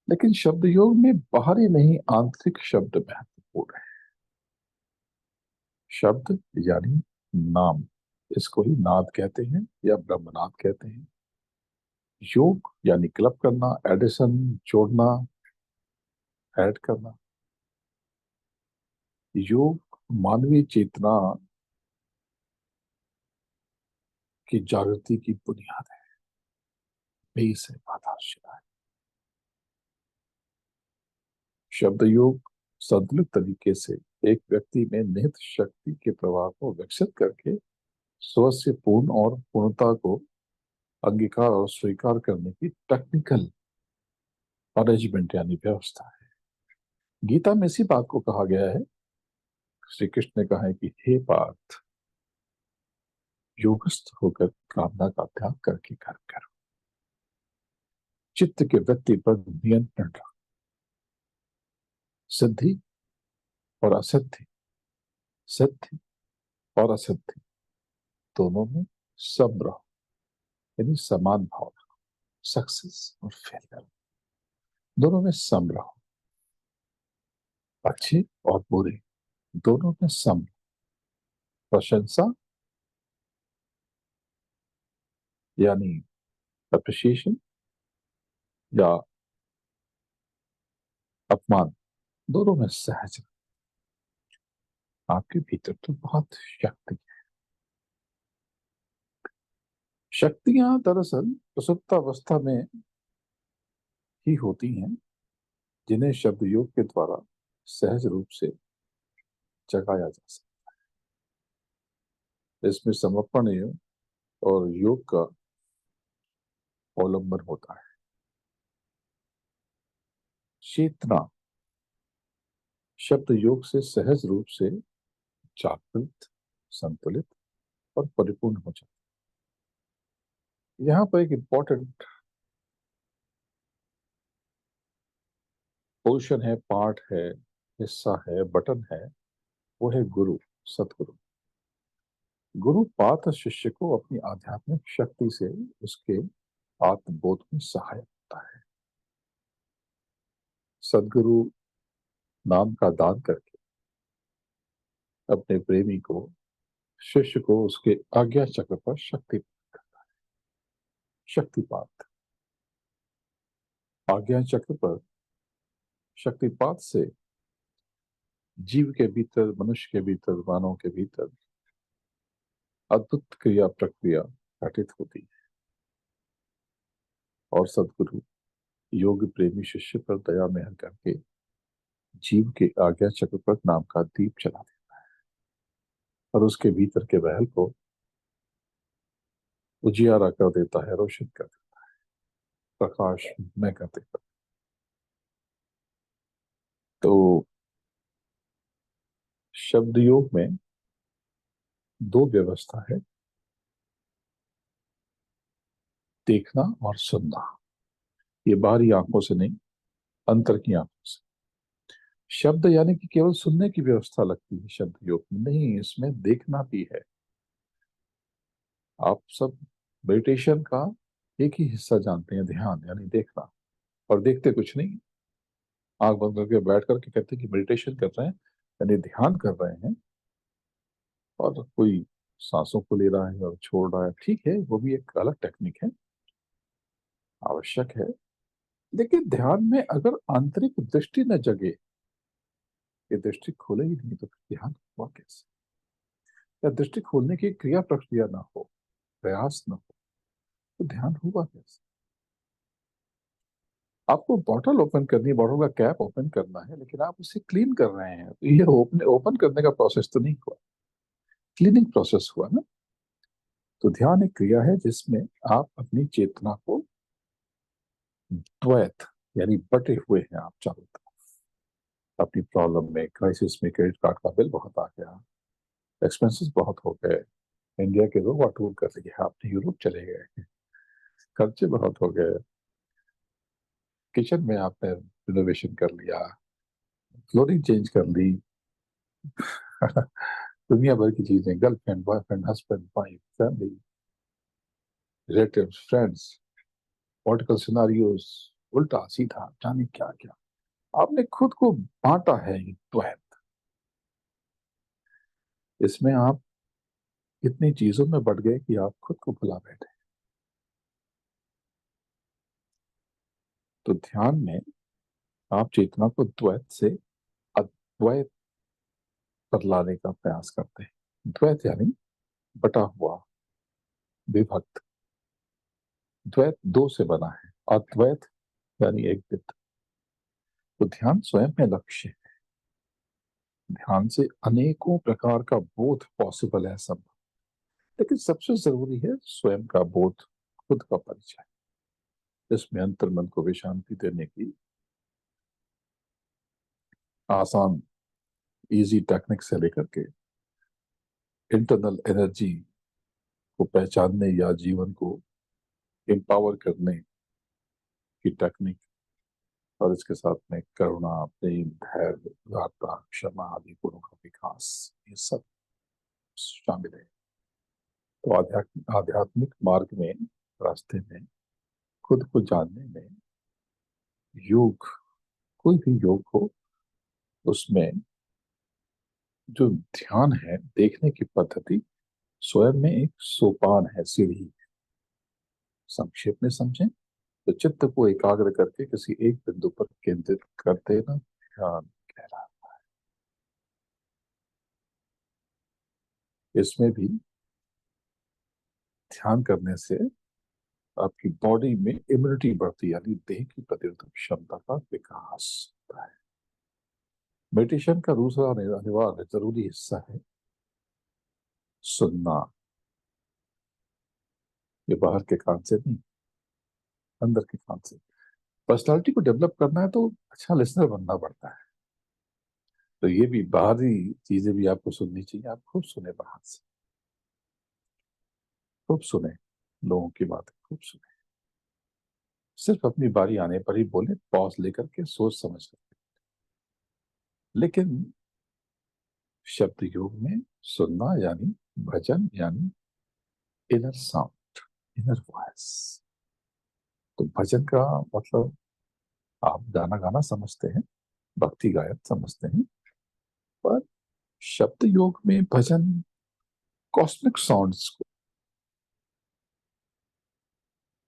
लेकिन शब्द योग में बाहरी नहीं, आंतरिक शब्द महत्वपूर्ण है। शब्द यानी नाम, इसको ही नाद कहते हैं या ब्रह्मनाद कहते हैं। योग यानी क्लब करना, एडिशन, जोड़ना, ऐड करना। योग मानवीय चेतना की जागृति की बुनियाद है, बेस है, आधारशिला है। शब्द योग संतुलित तरीके से एक व्यक्ति में निहित शक्ति के प्रवाह को विकसित करके स्व से पूर्ण और पूर्णता को अंगीकार और स्वीकार करने की टेक्निकल अरेंजमेंट यानी व्यवस्था है। गीता में इसी बात को कहा गया है। श्री कृष्ण ने कहा है कि हे पार्थ, योगस्थ होकर कामना का त्याग करके कर्म करो, चित्त के वृत्ति पर नियंत्रण रखो, सिद्धि और असिद्धि, सिद्धि और असिद्धि दोनों में सम रहो, यानी समान भाव रखो। सक्सेस और फेलियर दोनों में सम रहो, अच्छे और बुरे दोनों में सम, प्रशंसा यानी अप्रिसिएशन या अपमान दोनों में सहज। आपके भीतर तो बहुत शक्ति है। शक्तियां दरअसल प्रसुप्तावस्था में ही होती हैं, जिन्हें शब्द योग के द्वारा सहज रूप से जगाया जा सकता है। इसमें समर्पण और योग का अवलंबन होता है। चेतना शब्द योग से सहज रूप से जागृत, संतुलित और परिपूर्ण हो जाती है। यहाँ पर एक इंपॉर्टेंट पोर्शन है, पार्ट है, हिस्सा है, बटन है, वो है गुरु, सतगुरु। गुरु पात्र शिष्य को अपनी आध्यात्मिक शक्ति से उसके आत्मबोध में सहायक होता है। सदगुरु नाम का दान करके अपने प्रेमी को, शिष्य को उसके आज्ञा चक्र पर शक्तिपात, आज्ञा चक्र पर शक्तिपात से जीव के भीतर, मनुष्य के भीतर, मानव के भीतर अद्भुत क्रिया प्रक्रिया घटित होती है और सदगुरु योग प्रेमी शिष्य पर दया मेहर करके जीव के आज्ञा चक्र पर नाम का दीप जला देता है और उसके भीतर के महल को उजियारा कर देता है, रोशन कर देता है, प्रकाश में कर देता है। तो शब्द योग में दो व्यवस्था है। देखना और सुनना, ये बाहरी आंखों से नहीं, अंतर की आंखों से। शब्द यानी कि केवल सुनने की व्यवस्था लगती है शब्द योग में, नहीं, इसमें देखना भी है। आप सब मेडिटेशन का एक ही हिस्सा जानते हैं, ध्यान यानी देखना, और देखते कुछ नहीं। आंख बंद करके बैठ करके कहते हैं कि मेडिटेशन कर रहे हैं, यानी ध्यान कर रहे हैं, और कोई सांसों को ले रहा है और छोड़ रहा है, ठीक है, वो भी एक अलग टेक्निक है, आवश्यक है। लेकिन ध्यान में अगर आंतरिक दृष्टि न जगे, ये दृष्टि खोले ही नहीं, तो फिर ध्यान हुआ कैसे? या दृष्टि खोलने की क्रिया प्रक्रिया ना हो, प्रयास न हो, तो ध्यान हुआ कैसे? आपको बॉटल ओपन करनी है, बॉटल का कैप ओपन करना है, लेकिन आप उसे क्लीन कर रहे हैं, तो ये ओपन ओपन करने का प्रोसेस तो नहीं हुआ, क्लीनिंग प्रोसेस हुआ ना। तो ध्यान एक क्रिया है जिसमें आप अपनी चेतना को, द्वैत यानी बटे हुए हैं आप चारों तरफ, अपनी प्रॉब्लम में, क्राइसिस में, क्रेडिट कार्ड का बिल बहुत आ गया, एक्सपेंसेस बहुत हो गए, इंडिया के लोग अटूट कर लिए, आपने यूरोप चले गए, खर्चे बहुत हो गए, किचन में आपने रिनोवेशन कर लिया, फ्लोरिंग चेंज कर ली, दुनिया भर की चीजें, girlfriend, boyfriend, husband, wife, family, relatives, friends, political scenarios, उल्टा सीधा जाने क्या क्या, आपने खुद को बांटा है, ये द्वैत। इसमें आप इतनी चीजों में बढ़ गए कि आप खुद को भुला बैठे। तो ध्यान में आप चेतना को द्वैत से अद्वैत पर लाने का प्रयास करते हैं। द्वैत यानी बटा हुआ, विभक्त। द्वैत दो से बना है, अद्वैत यानी एक वित्त। तो ध्यान स्वयं में लक्ष्य है। ध्यान से अनेकों प्रकार का बोध पॉसिबल है, संभव। लेकिन सबसे जरूरी है स्वयं का बोध, खुद का परिचय। इसमें अंतर्मन को भी शांति देने की आसान, इजी टेक्निक से लेकर के इंटरनल एनर्जी को पहचानने या जीवन को एम्पावर करने की टेक्निक, और इसके साथ में करुणा, प्रेम, धैर्य, उदारता, क्षमा आदि गुणों का विकास, ये सब शामिल है। तो आध्यात्मिक मार्ग में, रास्ते में, खुद को जानने में, योग, कोई भी योग हो, उसमें जो ध्यान है, देखने की पद्धति स्वयं में एक सोपान है, सीढ़ी। संक्षेप में समझें तो चित्त को एकाग्र करके किसी एक बिंदु पर केंद्रित कर देना ध्यान कहलाता है। इसमें भी ध्यान करने से आपकी बॉडी में इम्यूनिटी बढ़ती है, यानी देह की प्रतिरोधक क्षमता का विकास होता है। मेडिटेशन का दूसरा अनिवार्य जरूरी हिस्सा है सुनना। ये बाहर के कान से नहीं, अंदर के कान से। पर्सनालिटी को डेवलप करना है तो अच्छा लिसनर बनना पड़ता है। तो ये भी बाहरी चीजें भी आपको सुननी चाहिए, आप खूब सुने, बाहर से खूब सुने, लोगों की बातें खूब सुने, सिर्फ अपनी बारी आने पर ही बोले, पॉज लेकर के सोच समझ कर। लेकिन शब्द योग में सुनना यानी भजन, यानी इनर साउंड, इनर वॉइस। तो भजन का मतलब आप गाना गाना समझते हैं, भक्ति गायन समझते हैं, पर शब्द योग में भजन कॉस्मिक साउंड्स को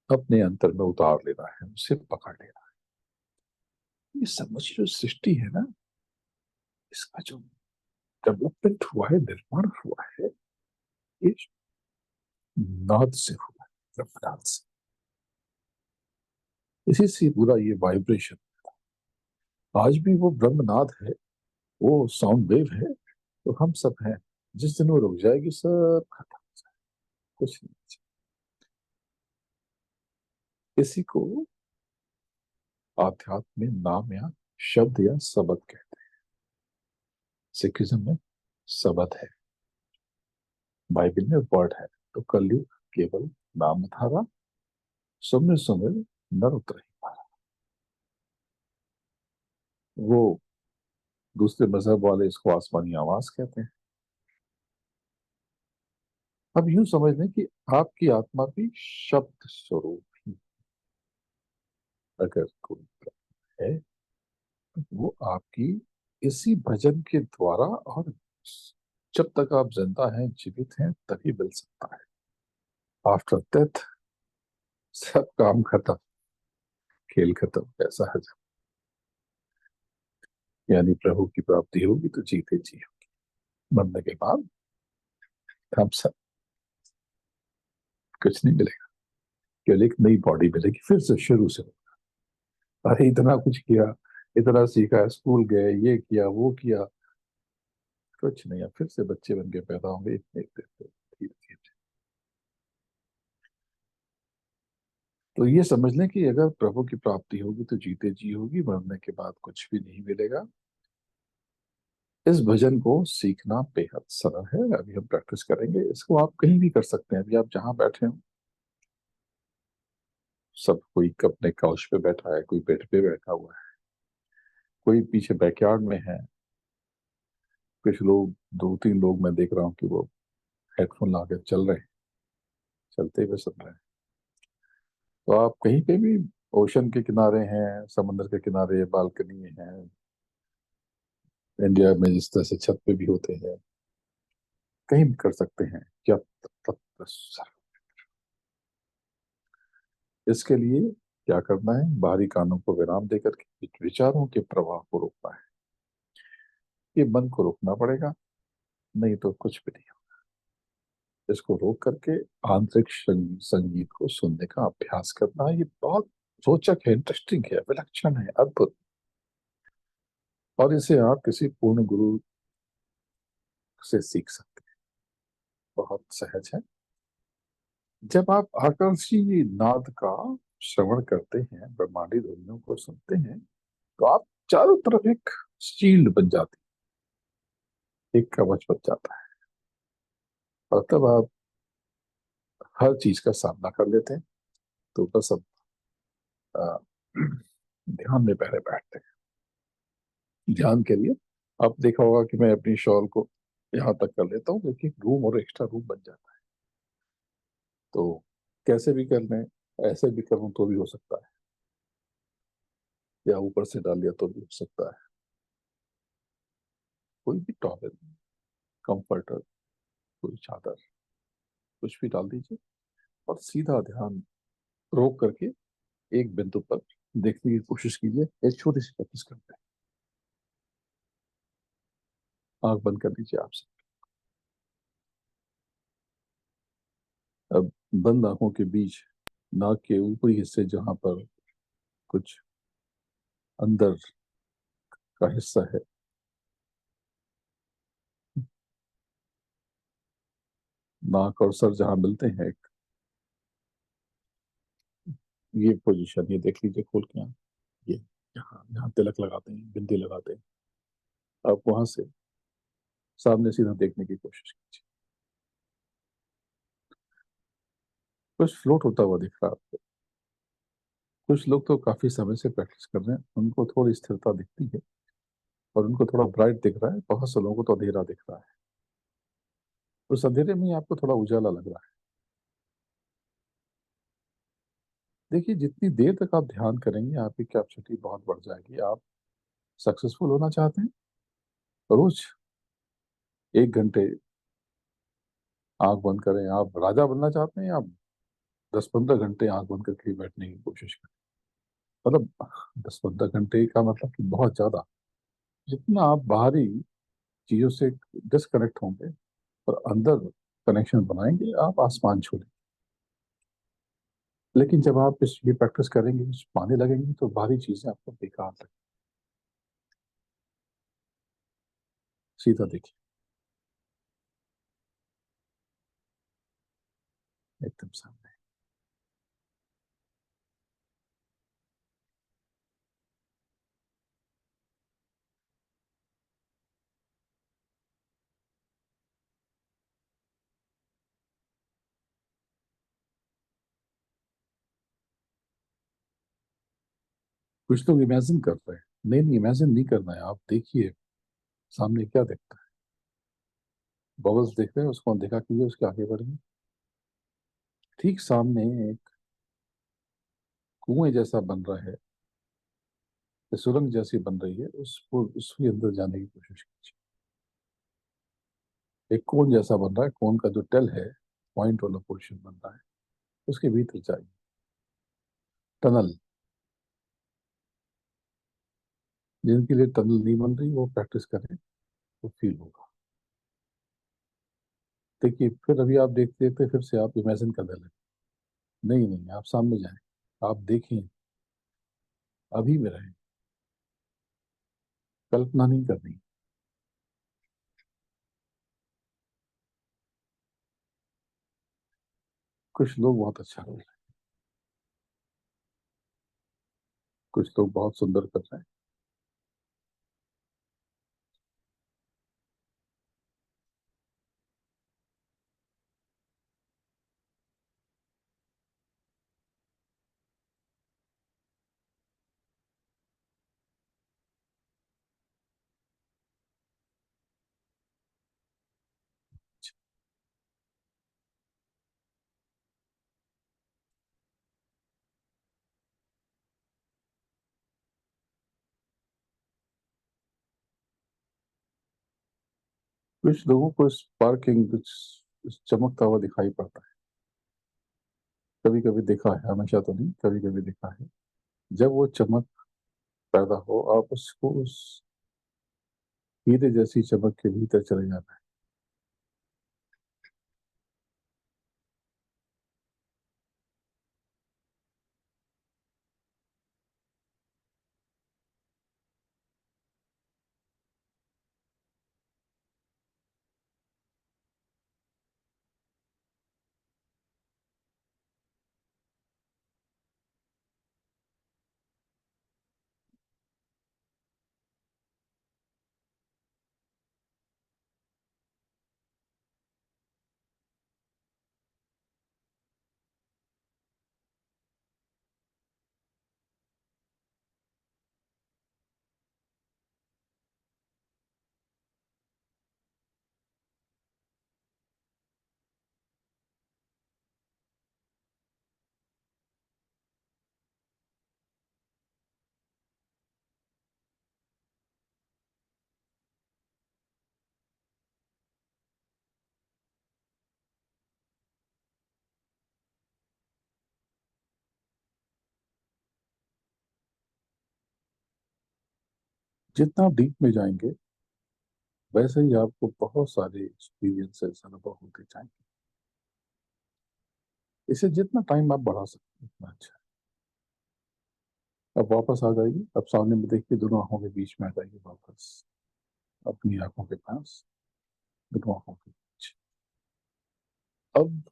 अपने अंतर में उतार लेना है, उसे पकड़ लेना है। ये समझ जो सृष्टि है ना, इसका जो डेवलपमेंट हुआ है, निर्माण हुआ है, ये नाद से हुआ है, ब्रह्मनाद से। इसी से पूरा ये वाइब्रेशन, आज भी वो ब्रह्मनाद है, वो साउंड वेव है, तो हम सब हैं। जिस दिन वो रुक जाएगी, सब खत्म हो जाएगा, कुछ नहीं बचेगा। इसी को आध्यात्म में नाम या शब्द या शब्द कहते हैं। सिखिज्म में शब्द है, बाइबल में वर्ड है। तो कलयुग केवल नामधारा, सुमिर सुमिर नर उतरहि पारा। वो दूसरे मजहब वाले इसको आसमानी आवाज कहते हैं। अब यूं समझ लें कि आपकी आत्मा भी शब्द स्वरूप ही अगर कोई है, तो वो आपकी इसी भजन के द्वारा, और जब तक आप जिंदा हैं, जीवित हैं, तभी मिल सकता है। आफ्टर डेथ सब काम खत्म, खेल खत्म, ऐसा है। यानी प्रभु की प्राप्ति होगी तो जीते जी होगी। मरने के बाद हम सब कुछ नहीं मिलेगा, केवल एक नई बॉडी मिलेगी, फिर से शुरू से। अरे इतना कुछ किया, इतना सीखा, स्कूल गए, ये किया वो किया, कुछ नहीं, अब फिर से बच्चे बन के पैदा होंगे इतने इतने धीरे धीरे। तो ये समझ लें कि अगर प्रभु की प्राप्ति होगी तो जीते जी होगी, मरने के बाद कुछ भी नहीं मिलेगा। इस भजन को सीखना बेहद सरल है। अभी हम प्रैक्टिस करेंगे इसको, आप कहीं भी कर सकते हैं। अभी आप जहां बैठे हो, सब कोई अपने काउच पे बैठा है, कोई बेड पे बैठा हुआ है, कोई पीछे बैकयार्ड में है, कुछ लोग, दो तीन लोग मैं देख रहा हूँ कि वो हेडफोन ला के चल रहे हैं, चलते हुए सुन रहे हैं। तो आप कहीं पे भी, ओशन के किनारे हैं, समंदर के किनारे, बालकनी में हैं, इंडिया में जिस तरह से छत पे भी होते हैं, कहीं भी कर सकते हैं। क्या तब इसके लिए क्या करना है? बाहरी कानों को विराम देकर के विचारों के प्रवाह को रोकना है। ये मन को रोकना पड़ेगा, नहीं तो कुछ भी नहीं होगा। इसको रोक करके आंतरिक संगीत को सुनने का अभ्यास करना है। ये बहुत रोचक है, इंटरेस्टिंग है, विलक्षण है, अद्भुत। और इसे आप किसी पूर्ण गुरु से सीख सकते हैं, बहुत सहज है। जब आप आकर्षी नाद का श्रवण करते हैं, ब्रह्मांडी ध्वनियों को सुनते हैं, तो आप चारों तरफ एक शील्ड बन जाती है, एक कवच बन जाता है, और तब आप हर चीज का सामना कर लेते हैं। तो बस अब आ, ध्यान में पहले बैठते हैं। ध्यान के लिए आप देखा होगा कि मैं अपनी शॉल को यहाँ तक कर लेता हूँ, क्योंकि रूम और एक्स्ट्रा रूम बन जाता है। तो कैसे भी कर लें, ऐसे भी करूँ तो भी हो सकता है, या ऊपर से डाल लिया तो भी हो सकता है। कोई भी टॉवेल, कंफर्टर, कोई चादर, कुछ भी डाल दीजिए, और सीधा ध्यान रोक करके एक बिंदु पर देखने की कोशिश कीजिए। एक छोटी सी प्रैक्टिस करते हैं। आंख बंद कर दीजिए आप सब। अब बंद आंखों के बीच नाक के ऊपरी हिस्से, जहां पर कुछ अंदर का हिस्सा है, नाक और सर जहां मिलते हैं, ये पोजीशन, ये देख लीजिए खोल के यहाँ, ये यहाँ जहाँ तिलक लगाते हैं, बिंदी लगाते हैं, आप वहां से सामने सीधा देखने की कोशिश कीजिए। कुछ फ्लोट होता हुआ दिख रहा है आपको। कुछ लोग तो काफी समय से प्रैक्टिस कर रहे हैं, उनको थोड़ी स्थिरता दिखती है, और उनको थोड़ा ब्राइट दिख रहा है। बहुत से लोगों को तो अंधेरा दिख रहा है। उस अंधेरे में ही आपको थोड़ा उजाला लग रहा है। देखिए, जितनी देर तक आप ध्यान करेंगे, आपकी कैपेसिटी बहुत बढ़ जाएगी। आप सक्सेसफुल होना चाहते हैं, रोज 1 घंटे आंख बंद करें। आप राजा बनना चाहते हैं, आप 10-15 घंटे आंख बंद करके बैठने की कोशिश करें। मतलब 10-15 घंटे का मतलब कि बहुत ज्यादा। जितना आप बाहरी चीजों से डिस्कनेक्ट होंगे और अंदर कनेक्शन बनाएंगे, आप आसमान छू लेंगे। लेकिन जब आप इस ये प्रैक्टिस करेंगे, कुछ पाने लगेंगे, तो बाहरी चीजें आपको बेकार लगेंगी। सीधा देखिए, एकदम सामने। कुछ लोग इमेजिन कर रहे हैं। नहीं नहीं, इमेजिन नहीं करना है, आप देखिए सामने क्या देखता है। बबल्स देख रहे हैं, उसको देखा कीजिए, उसके आगे बढ़िए। ठीक सामने एक कुएं जैसा बन रहा है, या सुरंग जैसी बन रही है, उसको उसके अंदर जाने की कोशिश कीजिए। एक कोन जैसा बन रहा है, कोन का जो टेल है, पॉइंट वाला पोर्शन बन रहा है, उसके भीतर जाइए। टनल, जिनके लिए टनल नहीं बन रही वो प्रैक्टिस करें, तो फील होगा। देखिए फिर अभी आप देखते देखते फिर से आप इमेजिन करने लगे। नहीं नहीं, आप सामने जाएं, आप देखें, अभी में रहें, कल्पना नहीं करनी। कुछ लोग बहुत अच्छा कर रहे हैं, कुछ लोग बहुत सुंदर कर रहे हैं। कुछ लोगों को स्पार्किंग, कुछ चमकता हुआ दिखाई पड़ता है। कभी कभी देखा है, हमेशा तो नहीं, कभी कभी देखा है। जब वो चमक पैदा हो, आप उसको उस हीरे जैसी चमक के भीतर चले जाना है। जितना डीप में जाएंगे, वैसे ही आपको बहुत सारे एक्सपीरियंसेस, अनुभव होते जाएंगे। इसे जितना टाइम आप बढ़ा सकते हैं उतना अच्छा है। अब वापस आ जाइए, अब सामने में देखिए, दोनों आंखों के बीच में आ जाइए वापस, अपनी आंखों के पास, दोनों आंखों के बीच। अब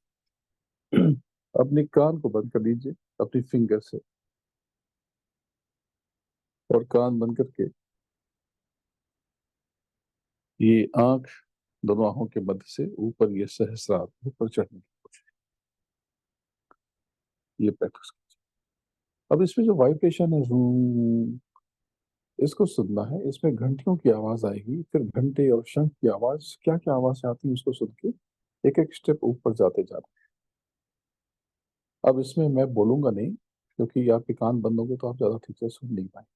अपने कान को बंद कर लीजिए अपनी फिंगर से, और कान बंद करके ये आंख, दोनों आंखों के मध्य से ऊपर, ये सहस्रार ऊपर चढ़ने की कोशिश, ये प्रैक्टिस। अब इसमें जो वाइब्रेशन है, इसको सुनना है। इसमें घंटियों की आवाज आएगी, फिर घंटे और शंख की आवाज, क्या क्या आवाज आती है उसको सुन के एक एक स्टेप ऊपर जाते जाते। अब इसमें मैं बोलूंगा नहीं, क्योंकि आपके कान बंद होंगे तो आप ज्यादा ठीक से सुन नहीं पाएंगे।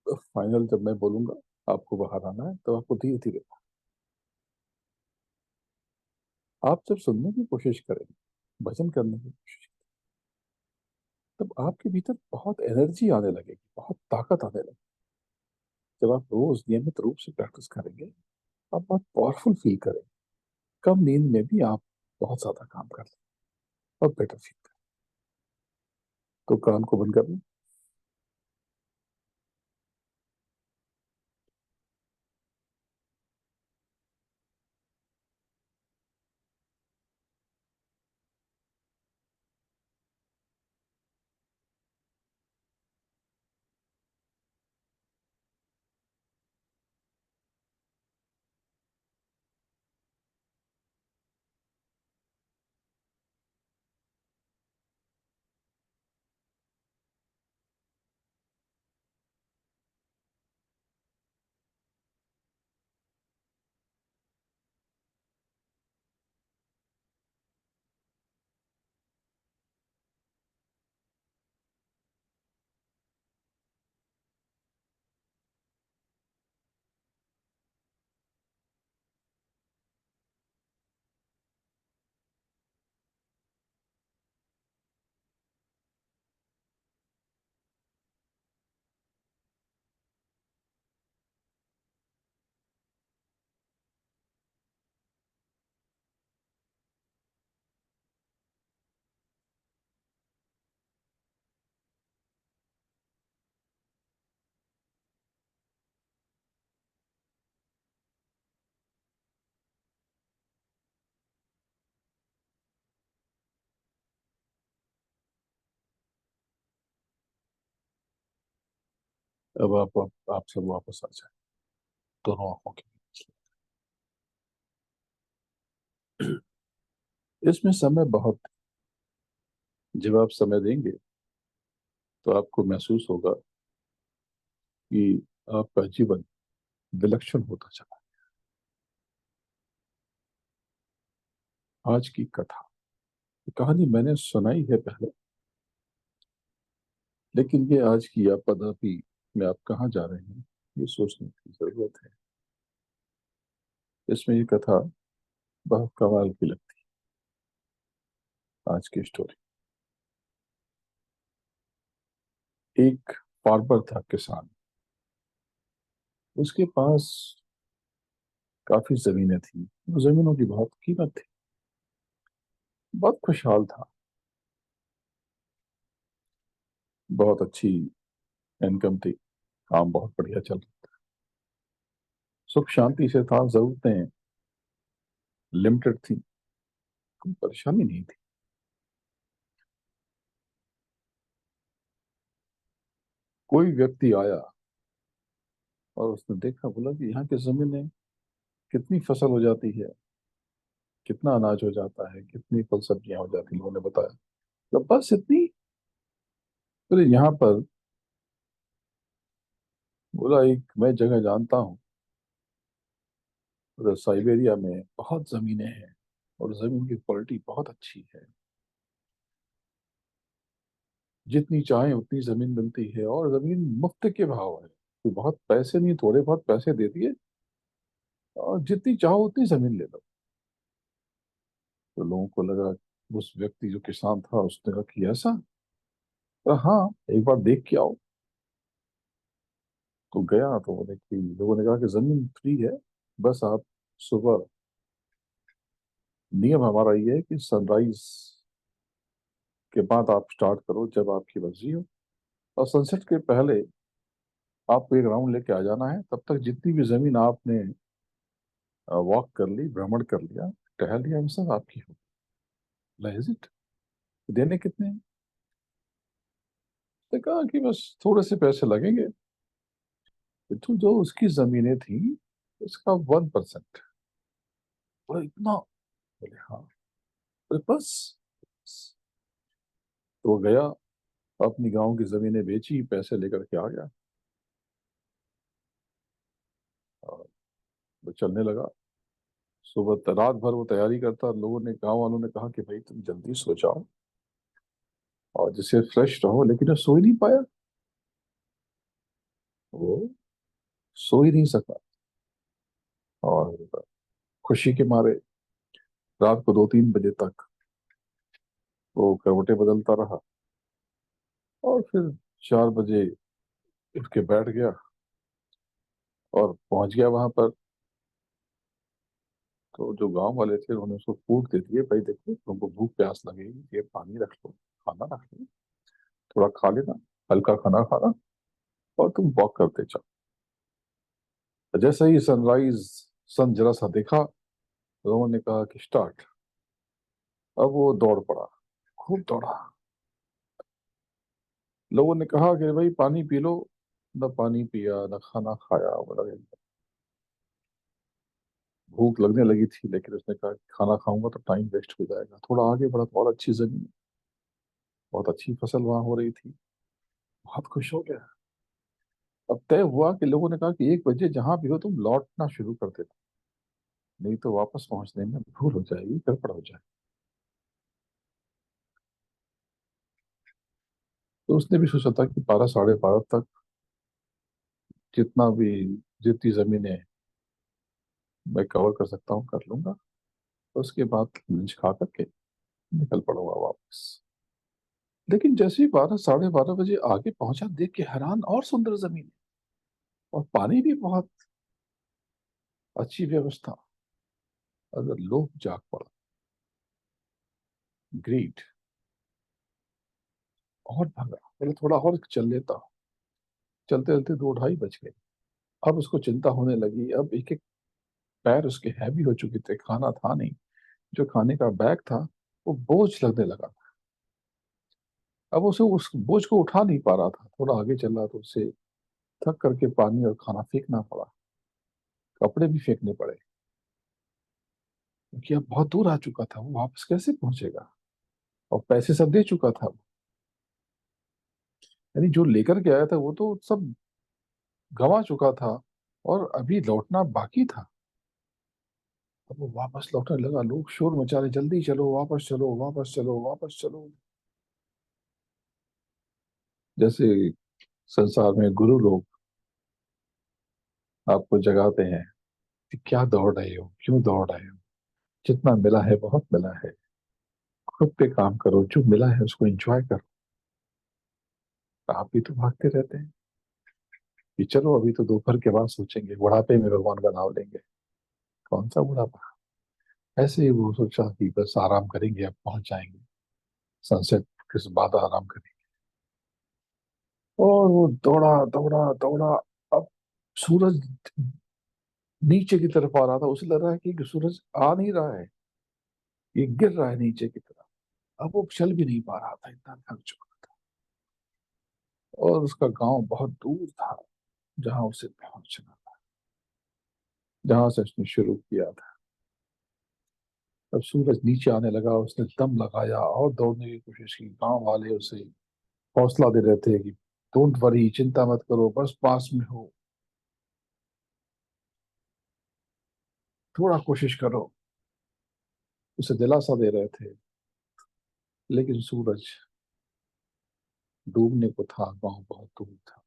तो फाइनल जब मैं बोलूंगा, आपको बाहर आना है, तो आपको धीरे धीरे, आप जब सुनने की कोशिश करेंगे, भजन करने की कोशिश, तब आपके भीतर बहुत एनर्जी आने लगेगी, बहुत ताकत आने लगेगी। जब आप रोज नियमित रूप से प्रैक्टिस करेंगे, आप बहुत पावरफुल फील करेंगे। कम नींद में भी आप बहुत ज्यादा काम कर लेंगे और बेटर फील करेंगे। तो कान को बंद कर लें। अब आप सब वापस आ जाए दोनों आंखों के बीच। इसमें समय बहुत, जब आप समय देंगे तो आपको महसूस होगा कि आपका जीवन विलक्षण होता चला। आज की कथा, कहानी मैंने सुनाई है पहले, लेकिन ये आज की आपदापी में आप कहाँ जा रहे हैं ये सोचने की जरूरत है। इसमें ये कथा बहुत कमाल की लगती है। आज की स्टोरी, एक फार्मर था, किसान। उसके पास काफी जमीनें थी, वो जमीनों की बहुत कीमत थी, बहुत खुशहाल था, बहुत अच्छी इनकम थी, काम बहुत बढ़िया चल रहा, सुख शांति से था, जरूरतें लिमिटेड थी, कोई परेशानी नहीं थी। कोई व्यक्ति आया और उसने देखा, बोला कि यहाँ की जमीन में कितनी फसल हो जाती है, कितना अनाज हो जाता है, कितनी फल सब्जियां हो जाती हैं। लोगों ने बताया, तो बस इतनी। बोले यहाँ पर, बोला एक मैं जगह जानता हूँ, उधर साइबेरिया में बहुत जमीनें हैं और जमीन की क्वालिटी बहुत अच्छी है, जितनी चाहे उतनी जमीन मिलती है और जमीन मुफ्त के भाव है, कोई बहुत पैसे नहीं, थोड़े बहुत पैसे दे दिए और जितनी चाहो उतनी जमीन ले लो। तो लोगों को लगा, उस व्यक्ति जो किसान था उसने कहा कि ऐसा, तो हाँ एक बार देख के आओ। तो गया तो बोले कि, लोगों ने कहा कि जमीन फ्री है, बस आप सुबह, नियम हमारा ये है कि सनराइज के बाद आप स्टार्ट करो जब आपकी मर्जी हो, और सनसेट के पहले आपको एक राउंड लेके आ जाना है। तब तक जितनी भी जमीन आपने वॉक कर ली, भ्रमण कर लिया, टहल लिया, वो सब आपकी हो। इज इट, देने कितने हैं? उसने कहा कि बस थोड़े से पैसे लगेंगे। तो जो उसकी जमीनें थी उसका 1%। बोले इतना? बोले हाँ। बोले बस। तो वो गया, अपनी गांव की जमीनें बेची, पैसे लेकर के आ गया और वो चलने लगा। सुबह रात भर वो तैयारी करता, लोगों ने, गांव वालों ने कहा कि भाई तुम जल्दी सो जाओ और जिससे फ्रेश रहो, लेकिन वो सो ही नहीं पाया। वो सो ही नहीं सका और खुशी के मारे रात को 2-3 बजे तक वो करवटें बदलता रहा और फिर 4 बजे उठ के बैठ गया और पहुंच गया वहां पर। तो जो गांव वाले थे उन्होंने उसको फूड दे दिए, भाई देखो तुमको भूख प्यास लगेगी, ये पानी रख लो, खाना रख लो, थोड़ा खा लेना, हल्का खाना खाना, और तुम वॉक करते जाओ। तो जैसे ही सनराइज, सन जरा सा देखा, लोगों ने कहा कि स्टार्ट। अब वो दौड़ पड़ा, खूब दौड़ा। लोगों ने कहा कि भाई पानी पी लो, न पानी पिया न खाना खाया। बोला भूख लगने लगी थी, लेकिन उसने कहा कि खाना खाऊंगा तो टाइम वेस्ट हो जाएगा। थोड़ा आगे बढ़ा तो और अच्छी जमीन, बहुत अच्छी फसल वहां हो रही थी, बहुत खुश हो गया। अब तय हुआ कि लोगों ने कहा कि 1 बजे जहां भी हो तुम लौटना शुरू कर देना, नहीं तो वापस पहुंचने में भूल हो जाएगी, गड़बड़ हो जाएगी। तो उसने भी सोचा था कि 12, 12:30 तक जितना भी, जितनी जमीनें मैं कवर कर सकता हूँ कर लूंगा, उसके बाद लंच खा करके निकल पड़ूंगा वापस। लेकिन जैसे ही 12, 12:30 बजे आगे पहुंचा, देख के हैरान, और सुंदर जमीन और पानी भी बहुत अच्छी व्यवस्था। अगर लोग जाग पड़ा, ग्रेट, और भागा, बोले थोड़ा और चल लेता हूँ। चलते चलते 2, 2:30 बज गए। अब उसको चिंता होने लगी, अब एक एक पैर उसके हैवी हो चुके थे, खाना था नहीं, जो खाने का बैग था वो बोझ लगने लगा। अब उसे उस बोझ को उठा नहीं पा रहा था, थोड़ा आगे चल रहा तो उससे थक करके पानी और खाना फेंकना पड़ा, कपड़े भी फेंकने पड़े, क्योंकि अब बहुत दूर आ चुका था, वो वापस कैसे पहुंचेगा, और पैसे सब दे चुका था। यानी जो लेकर के आया था वो तो सब गंवा चुका था, और अभी लौटना बाकी था। अब वो वापस लौटने लगा, लोग शोर मचा रहे, जल्दी चलो, वापस चलो, वापस चलो, वापस चलो। जैसे संसार में गुरु लोग आपको जगाते हैं कि क्या दौड़ रहे हो, क्यों दौड़ रहे हो, जितना मिला है बहुत मिला है, खुद पे काम करो, जो मिला है उसको एंजॉय करो। आप भी तो भागते रहते हैं कि चलो अभी तो दोपहर के बाद सोचेंगे, बुढ़ापे में भगवान का नाम लेंगे। कौन सा बुढ़ापा। ऐसे ही वो सोचा कि बस आराम करेंगे, अब पहुंच जाएंगे सनसेट के बाद आराम करेंगे। और वो दौड़ा दौड़ा दौड़ा। अब सूरज नीचे की तरफ आ रहा था, उसे लग रहा है कि सूरज आ नहीं रहा है, ये गिर रहा है नीचे की तरफ। अब वो चल भी नहीं पा रहा था, इतना थक चुका था। और उसका गांव बहुत दूर था जहां उसे पहुंचना था, जहां से उसने शुरू किया था। अब सूरज नीचे आने लगा, उसने दम लगाया और दौड़ने की कोशिश की। गांव वाले उसे हौसला दे रहे थे कि डोंट वरी, चिंता मत करो, बस पास में हो, थोड़ा कोशिश करो, उसे दिलासा दे रहे थे। लेकिन सूरज डूबने को था, गांव बहुत दूर था,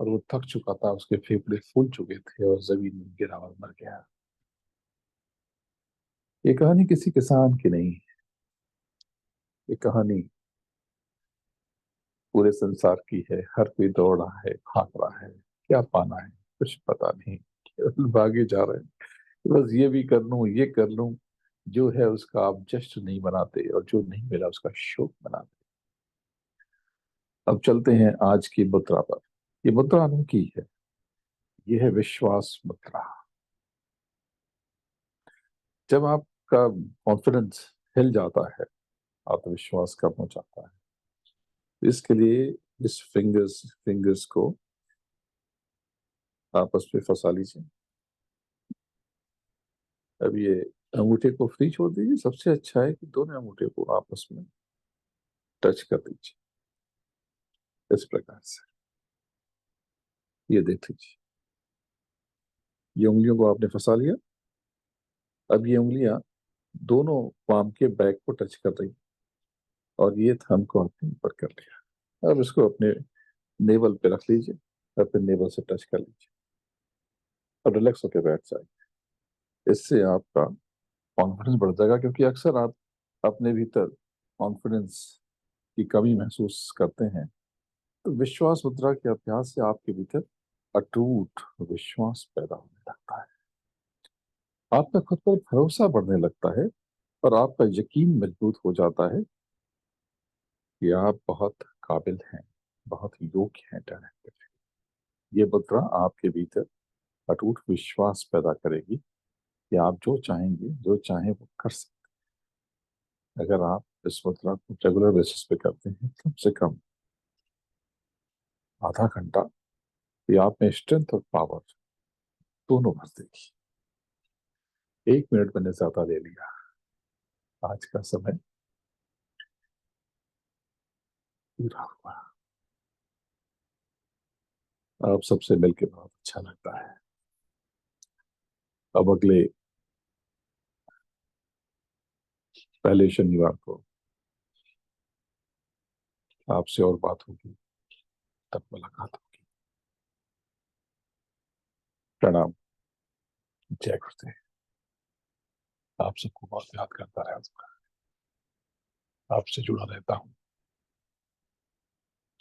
और वो थक चुका था, उसके फेफड़े फूल चुके थे, और जमीन में गिरा और मर गया। ये कहानी किसी किसान की नहीं है, ये कहानी पूरे संसार की है। हर कोई दौड़ रहा है, भाग रहा है, क्या पाना है कुछ पता नहीं, केवल भागे जा रहे हैं। बस ये भी कर लूं, ये कर लूं। जो है उसका आप जश्न नहीं मनाते, और जो नहीं मिला उसका शोक मनाते। अब चलते हैं आज की मुद्रा पर। ये मुद्रा अनोखी है, ये है विश्वास मुद्रा। जब आपका कॉन्फिडेंस हिल जाता है, आत्मविश्वास कम हो जाता है, तो इसके लिए इस फिंगर्स को आपस में फंसा लीजिए। अब ये अंगूठे को फ्री छोड़ दीजिए। सबसे अच्छा है कि दोनों अंगूठे को आपस में टच कर दीजिए, इस प्रकार से। ये देख लीजिए, ये उंगलियों को आपने फंसा लिया। अब ये उंगलियां दोनों पाम के बैक को टच कर रही, और ये थंब को आपने ऊपर कर लिया। अब इसको अपने नेवल पे रख लीजिए, अपने नेवल से टच कर लीजिए, और रिलैक्स होकर बैठ जाइए। इससे आपका कॉन्फिडेंस बढ़ जाएगा, क्योंकि अक्सर आप अपने भीतर कॉन्फिडेंस की कमी महसूस करते हैं। तो विश्वास मुद्रा के अभ्यास से आपके भीतर अटूट विश्वास पैदा होने लगता है, आपका खुद पर भरोसा बढ़ने लगता है, और आपका यकीन मजबूत हो जाता है कि आप बहुत काबिल हैं, बहुत योग्य हैं, टैलेंटेड हैं। ये मुद्रा आपके भीतर अटूट विश्वास पैदा करेगी कि आप जो चाहेंगे, जो चाहें वो कर सकते हैं। अगर आप इस मुद्रा को रेगुलर बेसिस पे करते हैं, कम से कम आधा घंटा, ये आप में स्ट्रेंथ और पावर दोनों भर देगी। 1 मिनट मैंने ज्यादा ले लिया, आज का समय पूरा हुआ। आप सबसे मिलकर बहुत अच्छा लगता है। अब अगले पहले शनिवार को आपसे और बात होगी, तब मुलाकात होगी। प्रणाम। जय गुरुदेव। आप सबको बहुत याद करता है, आपसे जुड़ा रहता हूँ।